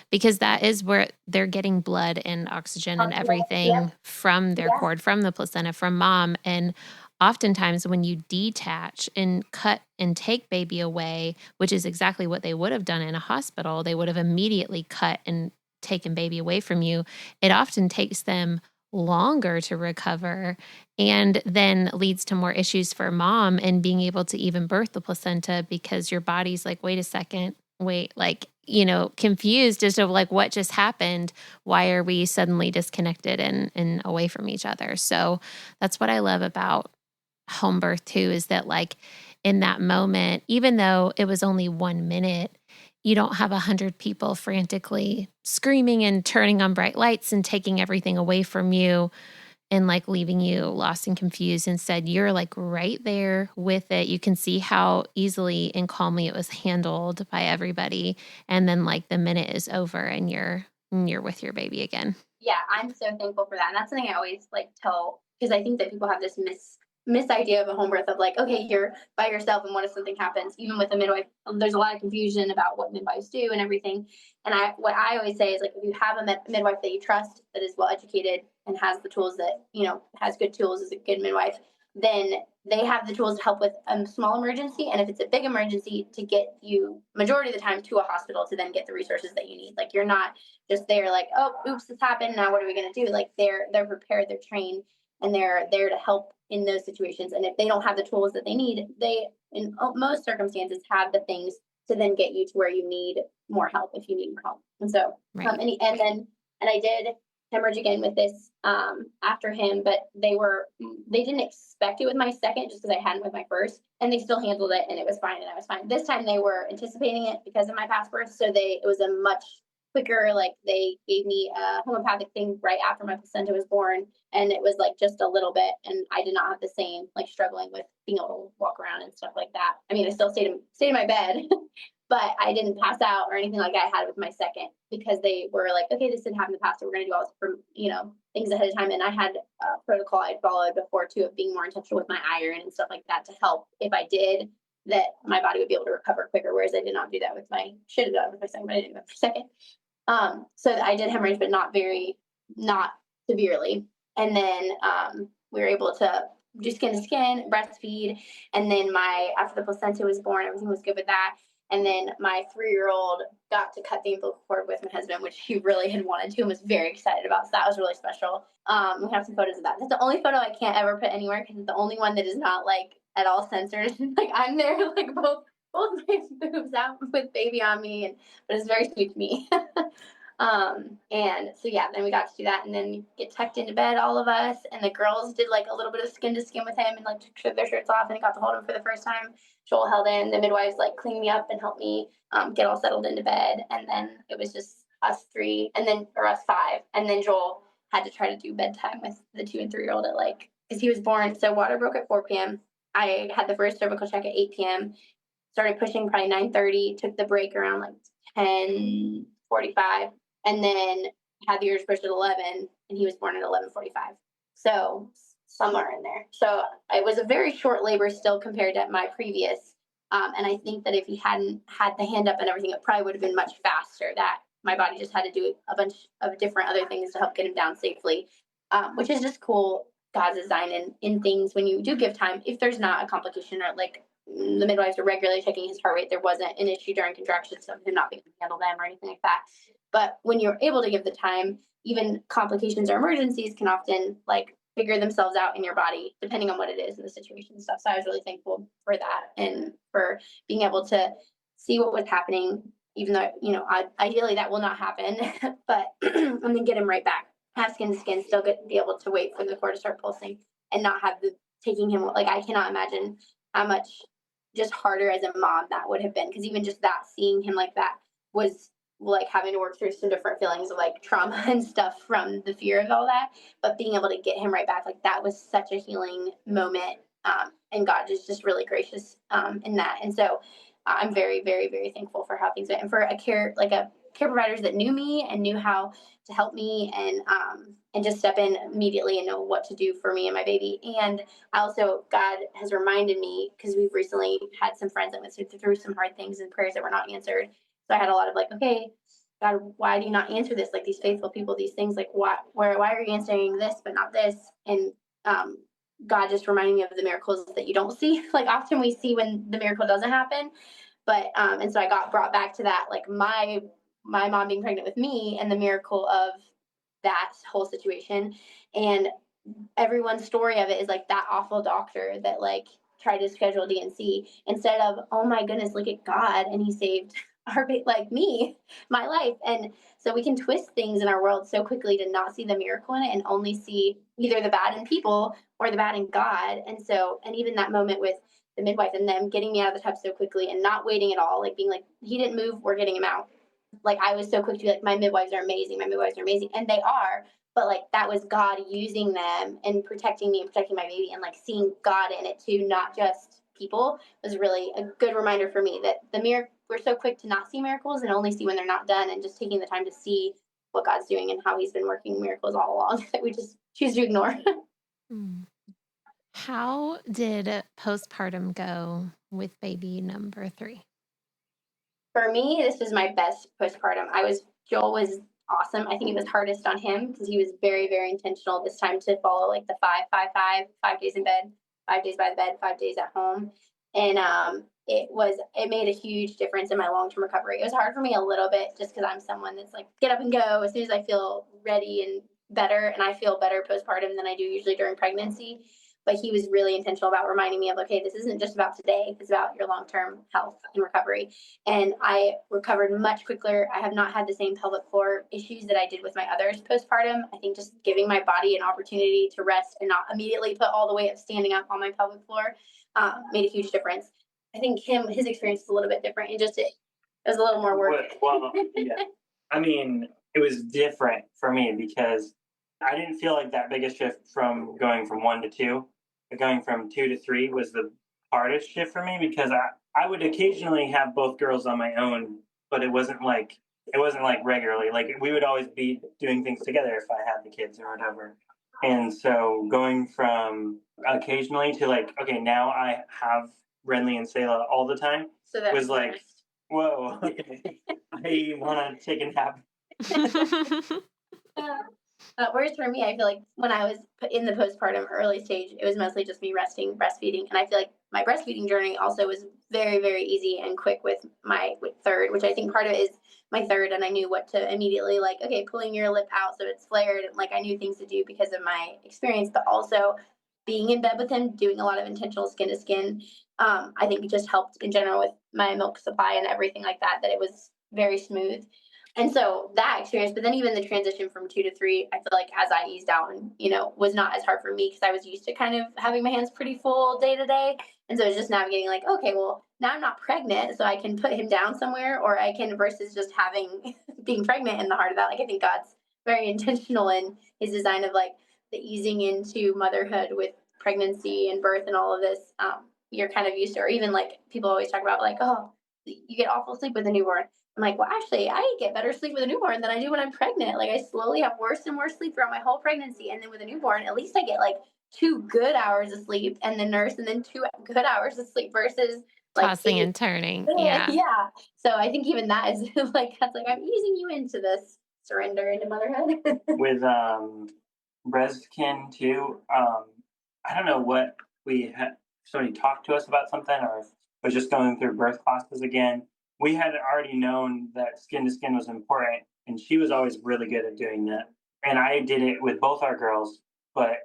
because that is where they're getting blood and oxygen and everything from their cord, from the placenta, from mom. And oftentimes when you detach and cut and take baby away, which is exactly what they would have done in a hospital, they would have immediately cut and taken baby away from you. It often takes them longer to recover, and then leads to more issues for mom and being able to even birth the placenta, because your body's like, wait a second, confused as to like what just happened. Why are we suddenly disconnected and away from each other? So that's what I love about home birth too, is that like in that moment, even though it was only 1 minute, you don't have 100 people frantically screaming and turning on bright lights and taking everything away from you and like leaving you lost and confused. Instead, you're like right there with it. You can see how easily and calmly it was handled by everybody. And then like the minute is over and you're with your baby again. Yeah, I'm so thankful for that. And that's something I always like tell, because I think that people have this idea of a home birth of like, okay, you're by yourself, and what if something happens? Even with a midwife, there's a lot of confusion about what midwives do and everything. And what I always say is like, if you have a midwife that you trust, that is well educated and has the tools that, has good tools, is a good midwife, then they have the tools to help with a small emergency. And if it's a big emergency, to get you majority of the time to a hospital to then get the resources that you need. Like, you're not just there like, oh, oops, this happened, now what are we going to do? Like, they're prepared, they're trained, and they're there to help in those situations. And if they don't have the tools that they need, they, in most circumstances, have the things to then get you to where you need more help if you need more help. And so, right. And I did hemorrhage again with this after him, but they didn't expect it with my second, just because I hadn't with my first, and they still handled it, and it was fine, and I was fine. This time they were anticipating it because of my past birth, so it was a much quicker, like they gave me a homeopathic thing right after my placenta was born, and it was like just a little bit, and I did not have the same like struggling with being able to walk around and stuff like that. I mean, I still stayed in my bed, but I didn't pass out or anything like I had with my second, because they were like, okay, this didn't happen in the past, so we're going to do all this things ahead of time. And I had a protocol I'd followed before too, of being more intentional with my iron and stuff like that, to help if I did, that my body would be able to recover quicker. Whereas I did not do that with should have done it with my second, but I didn't do it for second. So I did hemorrhage, but not severely. And then we were able to do skin to skin, breastfeed. And then after the placenta was born, everything was good with that. And then my 3-year-old got to cut the umbilical cord with my husband, which he really had wanted to and was very excited about. So that was really special. We have some photos of that. That's the only photo I can't ever put anywhere, because it's the only one that is not like at all censored. Like, I'm there like both both my boobs out with baby on me, but it's very sweet to me. And so yeah, then we got to do that, and then get tucked into bed, all of us, and the girls did like a little bit of skin to skin with him, and like took their shirts off, and got to hold him for the first time. Joel held in. The midwives like cleaned me up and helped me get all settled into bed, and then it was just us three, and then or us five, and then Joel had to try to do bedtime with the 2 and 3 year old at like because he was born. So water broke at 4 p.m. I had the first cervical check at 8 p.m. Started pushing probably 9:30. Took the break around like 10:45, and then had the urge push at 11, and he was born at 11:45. So somewhere in there. So it was a very short labor still compared to my previous. And I think that if he hadn't had the hand up and everything, it probably would have been much faster. That my body just had to do a bunch of different other things to help get him down safely, which is just cool. God's design in things when you do give time, if there's not a complication or like the midwives are regularly checking his heart rate, there wasn't an issue during contractions of him not being able to handle them or anything like that. But when you're able to give the time, even complications or emergencies can often like figure themselves out in your body depending on what it is in the situation and stuff. So I was really thankful for that and for being able to see what was happening, even though ideally that will not happen, but and then get him right back, have skin to skin, still be able to wait for the cord to start pulsing and not have the taking him. Like I cannot imagine how much just harder as a mom that would have been, because even just that, seeing him like that was like having to work through some different feelings of like trauma and stuff from the fear of all that, but being able to get him right back, like that was such a healing moment. And God is just really gracious in that. And so I'm very, very, very thankful for how things went, and for a care providers that knew me and knew how to help me and just step in immediately and know what to do for me and my baby. And also God has reminded me, because we've recently had some friends that went through some hard things and prayers that were not answered. So I had a lot of like, okay, God, why do you not answer this? Like these faithful people, these things, like why are you answering this but not this? And God just reminding me of the miracles that you don't see. Like often we see when the miracle doesn't happen, but and so I got brought back to that, like my mom being pregnant with me and the miracle of that whole situation. And everyone's story of it is like that awful doctor that like tried to schedule DNC instead of, oh my goodness, look at God and he saved like me, my life. And so we can twist things in our world so quickly to not see the miracle in it and only see either the bad in people or the bad in God. And so, and even that moment with the midwife and them getting me out of the tub so quickly and not waiting at all, like being like, he didn't move, we're getting him out. Like I was so quick to be like, my midwives are amazing, and they are. But like that was God using them and protecting me and protecting my baby, and like seeing God in it too, not just people, was really a good reminder for me that we're so quick to not see miracles and only see when they're not done, and just taking the time to see what God's doing and how he's been working miracles all along that we just choose to ignore. How did postpartum go with baby number 3? For me, this was my best postpartum. Joel was awesome. I think it was hardest on him because he was very, very intentional this time to follow like the 5 days in bed, 5 days by the bed, 5 days at home. And it made a huge difference in my long-term recovery. It was hard for me a little bit just because I'm someone that's like, get up and go as soon as I feel ready and better. And I feel better postpartum than I do usually during pregnancy. But he was really intentional about reminding me of, okay, this isn't just about today. It's about your long-term health and recovery. And I recovered much quicker. I have not had the same pelvic floor issues that I did with my others postpartum. I think just giving my body an opportunity to rest and not immediately put all the weight of standing up on my pelvic floor made a huge difference. I think his experience is a little bit different, and just it was a little more work. Well, yeah. I mean, it was different for me because I didn't feel like that big a shift from going from 1 to 2. But going from 2 to 3 was the hardest shift for me because I would occasionally have both girls on my own, but it wasn't like regularly. Like we would always be doing things together if I had the kids or whatever. And so going from occasionally to like, okay, now I have Renly and Cayla all the time, so that was like, whoa, okay. I want to take a nap. Whereas for me, I feel like when I was in the postpartum early stage, it was mostly just me resting, breastfeeding. And I feel like my breastfeeding journey also was very, very easy and quick with my third, which I think part of it is my third. And I knew what to immediately, like, okay, pulling your lip out so it's flared. Like I knew things to do because of my experience, but also being in bed with him, doing a lot of intentional skin to skin, I think it just helped in general with my milk supply and everything like that, that it was very smooth. And so that experience, but then even the transition from 2 to 3, I feel like as I eased out and, was not as hard for me because I was used to kind of having my hands pretty full day to day. And so it's just navigating like, okay, well, now I'm not pregnant, so I can put him down somewhere, or I can versus just having being pregnant in the heart of that. Like, I think God's very intentional in his design of like the easing into motherhood with pregnancy and birth and all of this. You're kind of used to, or even like people always talk about like, oh, you get awful sleep with a newborn. I'm like, well, actually, I get better sleep with a newborn than I do when I'm pregnant. Like, I slowly have worse and worse sleep throughout my whole pregnancy. And then with a newborn, at least I get like 2 good hours of sleep and the nurse, and then 2 good hours of sleep versus like Tossing 8. and turning. Yeah. Yeah. So I think even that is like, that's like, I'm easing you into this surrender into motherhood. With Reskin too, I don't know what we had. Somebody talked to us about something, or if was just going through birth classes again. We had already known that skin to skin was important, and she was always really good at doing that. And I did it with both our girls, but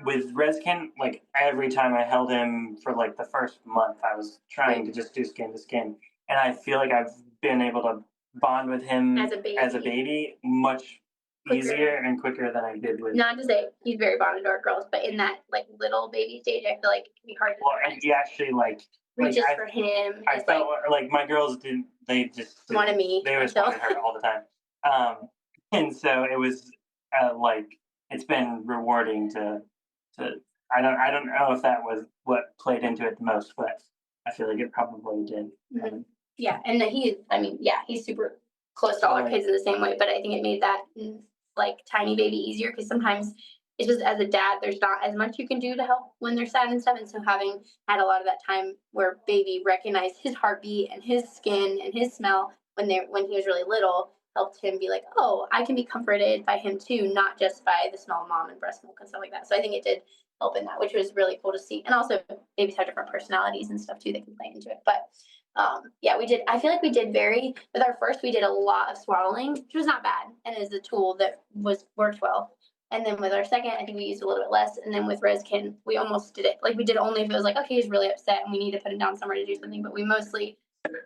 with Reskin, like every time I held him for like the first month, I was trying to just do skin to skin, and I feel like I've been able to bond with him As a baby. much Quicker. easier and quicker than I did with. Not to say he's very bonded to our girls, but in that like little baby stage, I feel like it can be hard to Well, and he actually reaches for him. I felt like my girls didn't. They just wanted me. They always wanted her all the time, and so it was like it's been rewarding to. I don't know if that was what played into it the most, but I feel like it probably did. Mm-hmm. Yeah, and he's super close to all our kids in the same way, but I think it made that like tiny baby easier because sometimes it's just as a dad, there's not as much you can do to help when they're sad and stuff. And so having had a lot of that time where baby recognized his heartbeat and his skin and his smell when he was really little helped him be like, oh, I can be comforted by him too, not just by the smell of mom and breast milk and stuff like that. So I think it did help in that, which was really cool to see. And also babies have different personalities and stuff too that can play into it. But we did. I feel like we did with our first, we did a lot of swaddling, which was not bad and is a tool that worked well. And then with our second, I think we used a little bit less. And then with Reskin, we almost did it. Like we did only if it was like, okay, he's really upset and we need to put him down somewhere to do something. But we mostly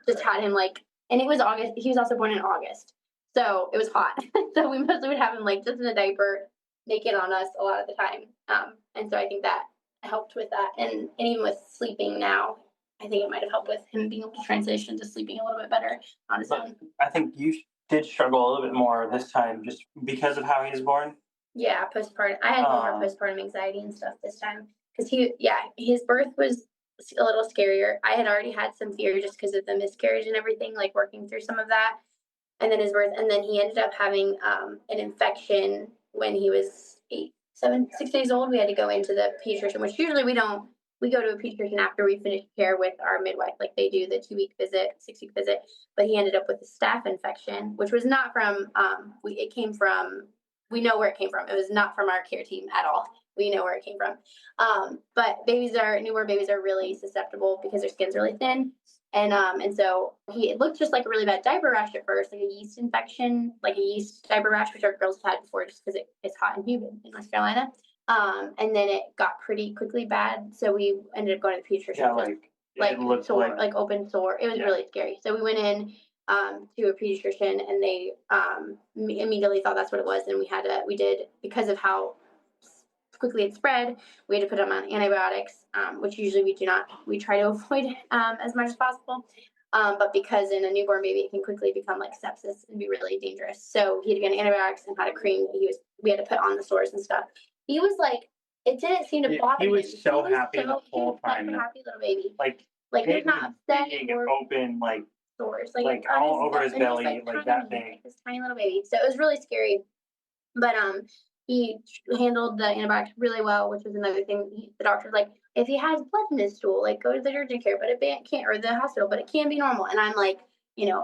just had him like, and it was August. He was also born in August. So it was hot. So we mostly would have him like just in a diaper, naked on us a lot of the time. And so I think that helped with that. And even with sleeping now, I think it might have helped with him being able to transition to sleeping a little bit better on his own. I think you did struggle a little bit more this time just because of how he was born. Yeah, postpartum. I had more postpartum anxiety and stuff this time because his birth was a little scarier. I had already had some fear just because of the miscarriage and everything, like working through some of that. And then his birth, and then he ended up having an infection when he was 6 days old. We had to go into the pediatrician, which usually we don't. We go to a pediatrician after we finish care with our midwife, like they do the 2-week visit, 6-week visit. But he ended up with a staph infection, which was not from. It came from. We know where it came from. It was not from our care team at all. We know where it came from. But newborn babies are really susceptible because their skin's really thin. And so it looked just like a really bad diaper rash at first, like a yeast infection, like a yeast diaper rash, which our girls have had before just because it's hot and humid in North Carolina. And then it got pretty quickly bad. So we ended up going to the pediatrician. Yeah, like sore, like open sore. It was really scary. So we went in to a pediatrician and they immediately thought that's what it was. And we did, because of how quickly it spread, we had to put him on antibiotics, which usually we try to avoid as much as possible. But because in a newborn baby, it can quickly become like sepsis and be really dangerous. So he had to be on antibiotics and had a cream that we had to put on the sores and stuff. He was like, it didn't seem to bother him. He was so happy the whole time. He was happy little baby. Like he was not upset or open, like sores, like all over his belly, like that big. Like this tiny little baby. So it was really scary. But he handled the antibiotics really well, which was another thing. The doctor's like, if he has blood in his stool, like go to the urgent care, but it can't, or the hospital, but it can be normal. And I'm like,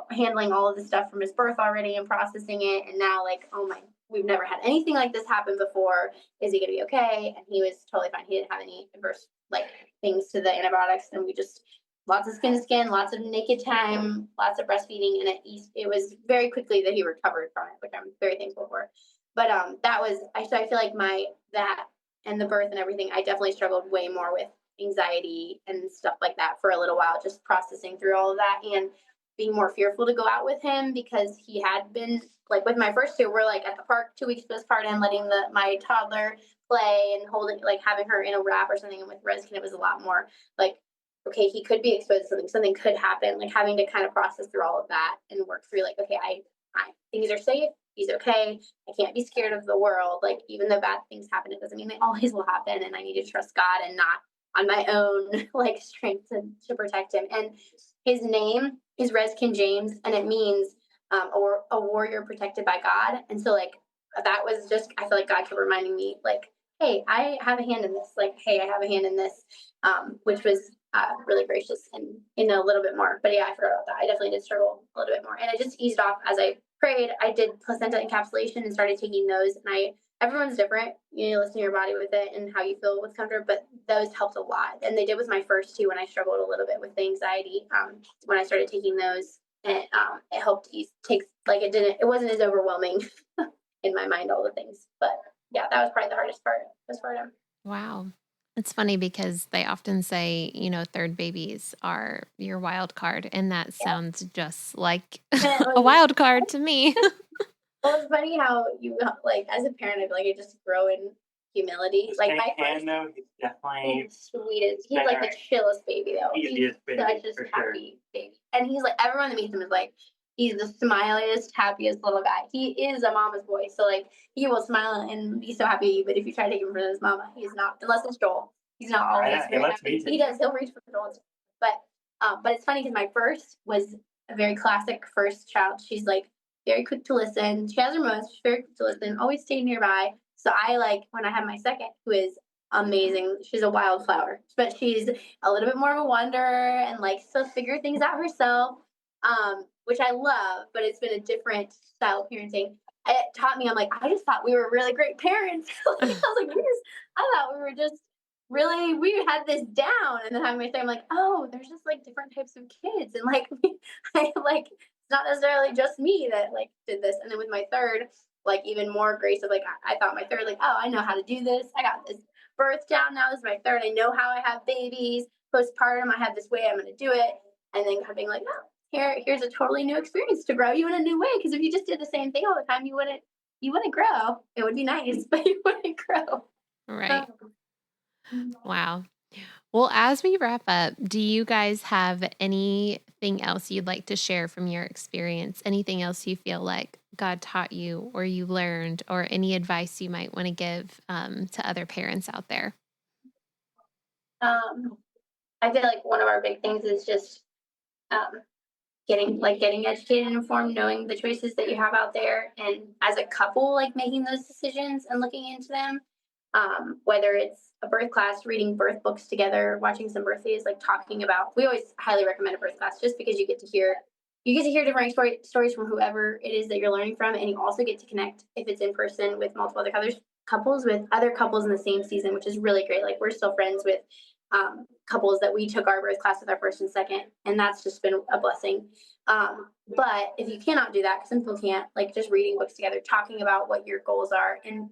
handling all of the stuff from his birth already and processing it. And now like, oh my, we've never had anything like this happen before. Is he going to be okay? And he was totally fine. He didn't have any adverse like things to the antibiotics. And we just, lots of skin to skin, lots of naked time, lots of breastfeeding. And it was very quickly that he recovered from it, which I'm very thankful for. But that was, so I feel like that and the birth and everything, I definitely struggled way more with anxiety and stuff like that for a little while, just processing through all of that and being more fearful to go out with him because he had been like with my first two, we're like at the park 2 weeks postpartum, letting my toddler play and holding like having her in a wrap or something. And with Reskin, it was a lot more like, okay, he could be exposed to something, something could happen, like having to kind of process through all of that and work through like, okay, I things are safe, he's okay, I can't be scared of the world. Like even though bad things happen, it doesn't mean they always will happen. And I need to trust God and not on my own like strength to protect him. And his name is Reskin James, and it means or a warrior protected by God. And so like that was just, I feel like God kept reminding me like, hey, I have a hand in this. Like, hey, I have a hand in this, which was really gracious and in a little bit more. But yeah, I forgot about that. I definitely did struggle a little bit more, and I just eased off as I prayed. I did placenta encapsulation and started taking those, and everyone's different. You listen to your body with it and how you feel with comfort, but those helped a lot. And they did with my first two when I struggled a little bit with the anxiety. When I started taking those, and it helped ease. It wasn't as overwhelming in my mind, all the things. But yeah, that was probably the hardest part postpartum. Wow. It's funny because they often say, third babies are your wild card, and that sounds just like a wild card to me. Well, it's funny how you like as a parent, I feel like I just grow in humility. Like my first, though, he's definitely sweetest. He's like the chillest baby though. He's such a happy baby, and he's like everyone that meets him is like he's the smiliest, happiest little guy. He is a mama's boy, so like he will smile and be so happy. But if you try to take him for his mama, he's not. Unless it's Joel, he's not always very happy. He does. He'll reach for Joel, but it's funny because my first was a very classic first child. She's like very quick to listen. She has her moments. She's very quick to listen. Always stay nearby. So I like when I have my second, who is amazing. She's a wildflower, but she's a little bit more of a wonder and like still figure things out herself, which I love. But it's been a different style of parenting. It taught me. I'm like, I just thought we were really great parents. I was like, I thought we were just really we had this down. And then having my second, I'm like, oh, there's just like different types of kids, and like I like. It's not necessarily just me that like did this. And then with my third, like even more grace of like I thought my third, like, oh, I know how to do this. I got this birth down now. This is my third. I know how I have babies. Postpartum, I have this way I'm gonna do it. And then kind of being like, no, here's a totally new experience to grow you in a new way. Because if you just did the same thing all the time, you wouldn't grow. It would be nice, but you wouldn't grow. Right. Wow. Well, as we wrap up, do you guys have anything else you'd like to share from your experience? Anything else you feel like God taught you or you learned, or any advice you might want to give to other parents out there? I feel like one of our big things is just getting educated and informed, knowing the choices that you have out there, and as a couple, like making those decisions and looking into them. Whether it's a birth class, reading birth books together, watching some birthdays, like talking about. We always highly recommend a birth class just because you get to hear different stories from whoever it is that you're learning from, and you also get to connect if it's in person with multiple other couples with other couples in the same season, which is really great. Like we're still friends with couples that we took our birth class with our first and second, and that's just been a blessing. But if you cannot do that, because some people can't, like just reading books together, talking about what your goals are. And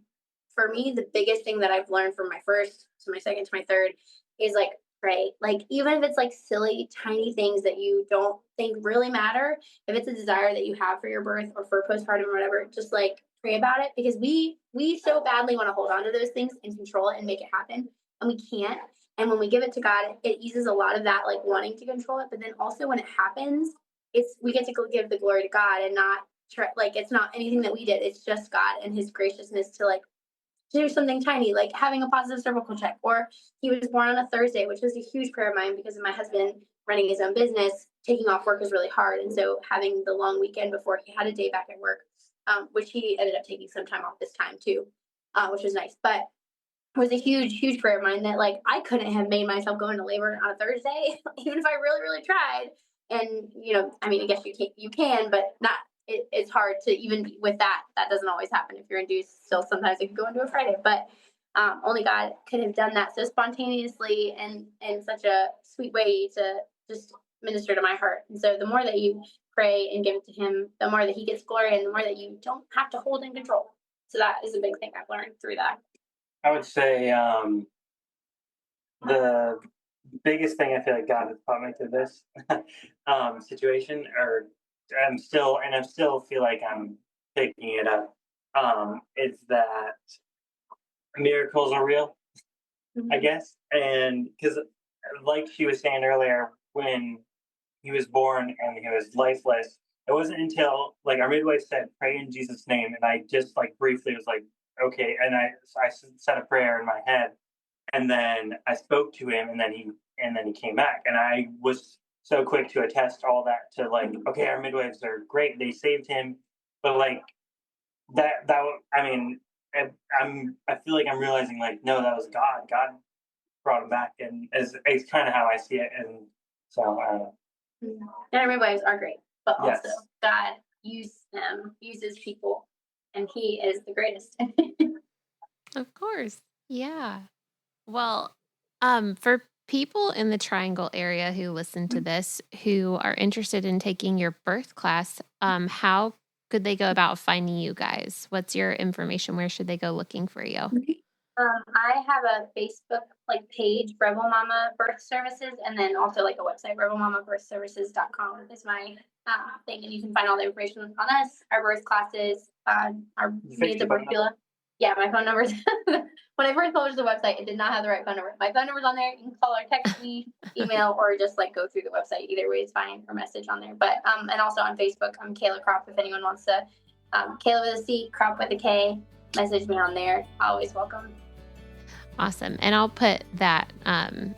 for me, the biggest thing that I've learned from my first to my second to my third is like pray. Like even if it's like silly, tiny things that you don't think really matter, if it's a desire that you have for your birth or for postpartum or whatever, just like pray about it, because we so badly want to hold on to those things and control it and make it happen, and we can't. And when we give it to God, it eases a lot of that like wanting to control it. But then also when it happens, we get to give the glory to God and not like it's not anything that we did. It's just God and His graciousness to like do something tiny, like having a positive cervical check. Or he was born on a Thursday, which was a huge prayer of mine because of my husband running his own business. Taking off work was really hard. And so having the long weekend before he had a day back at work, which he ended up taking some time off this time too, which was nice. But it was a huge, huge prayer of mine that like I couldn't have made myself go into labor on a Thursday, even if I really, really tried. And, I mean, I guess you can, but not. It's hard to even with that doesn't always happen if you're induced. Still, sometimes it can go into a Friday, but only God could have done that so spontaneously and in such a sweet way to just minister to my heart. And so the more that you pray and give it to Him, the more that He gets glory, and the more that you don't have to hold and control. So that is a big thing I've learned through that. I would say the biggest thing I feel like God has taught me through this situation, or I still feel like I'm picking it up. Is that miracles are real, I guess, and because like she was saying earlier, when he was born and he was lifeless, it wasn't until like our midwife said, "Pray in Jesus' name," and I just like briefly was like, "Okay," and I said a prayer in my head, and then I spoke to him, and then he came back, and I was so quick to attest all that to like, okay, our midwives are great, they saved him, but like I mean, I feel like I'm realizing like, no, that was God. God brought him back, and as it's kind of how I see it, and so And our midwives are great, but also yes, God uses people, and He is the greatest. Of course. Yeah. Well, for people in the Triangle area who listen to this who are interested in taking your birth class, how could they go about finding you guys? What's your information? Where should they go looking for you? I have a Facebook like page, Rebel Mama Birth Services, and then also like a website, rebelmamabirthservices.com is my thing, and you can find all the information on us, our birth classes, our needs of birth doula. Yeah, my phone number. When I first published the website, it did not have the right phone number. My phone number's on there. You can call or text me, email, or just like go through the website. Either way is fine, or message on there. But and also on Facebook, I'm Cayla Crop. If anyone wants to, Cayla with a C, Crop with a K. Message me on there. Always welcome. Awesome. And I'll put that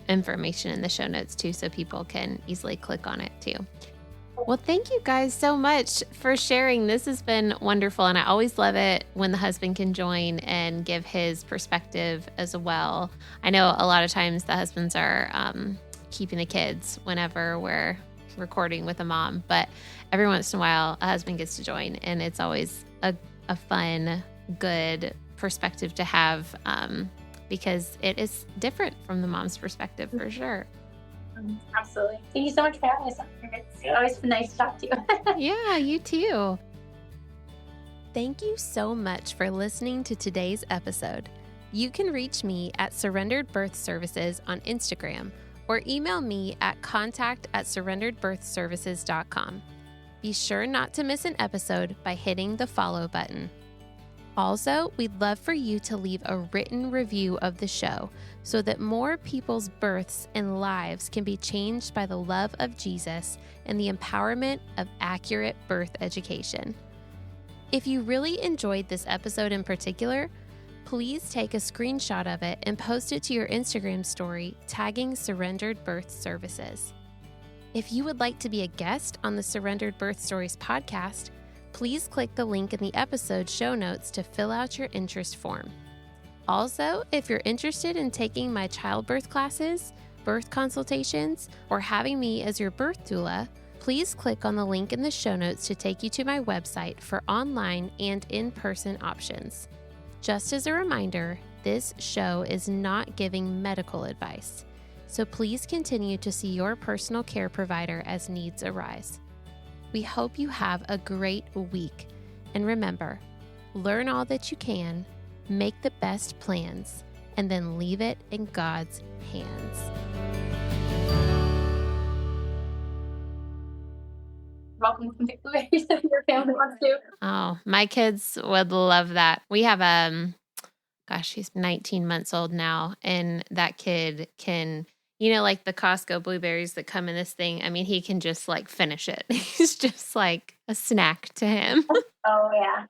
information in the show notes too, so people can easily click on it too. Well, thank you guys so much for sharing. This has been wonderful. And I always love it when the husband can join and give his perspective as well. I know a lot of times the husbands are keeping the kids whenever we're recording with a mom, but every once in a while a husband gets to join, and it's always a fun, good perspective to have because it is different from the mom's perspective for sure. Absolutely. Thank you so much for having us. It's always been nice to talk to you. Yeah, you too. Thank you so much for listening to today's episode. You can reach me at Surrendered Birth Services on Instagram or email me at contact@surrenderedbirthservices.com. Be sure not to miss an episode by hitting the follow button. Also, we'd love for you to leave a written review of the show so that more people's births and lives can be changed by the love of Jesus and the empowerment of accurate birth education. If you really enjoyed this episode in particular, please take a screenshot of it and post it to your Instagram story, tagging Surrendered Birth Services. If you would like to be a guest on the Surrendered Birth Stories podcast, please click the link in the episode show notes to fill out your interest form. Also, if you're interested in taking my childbirth classes, birth consultations, or having me as your birth doula, please click on the link in the show notes to take you to my website for online and in-person options. Just as a reminder, this show is not giving medical advice, so please continue to see your personal care provider as needs arise. We hope you have a great week. And remember, learn all that you can, make the best plans, and then leave it in God's hands. Welcome to pick blueberries if your family wants to. Oh, my kids would love that. We have he's 19 months old now, and that kid can, like the Costco blueberries that come in this thing. I mean, he can just like finish it. He's just like a snack to him. Oh yeah.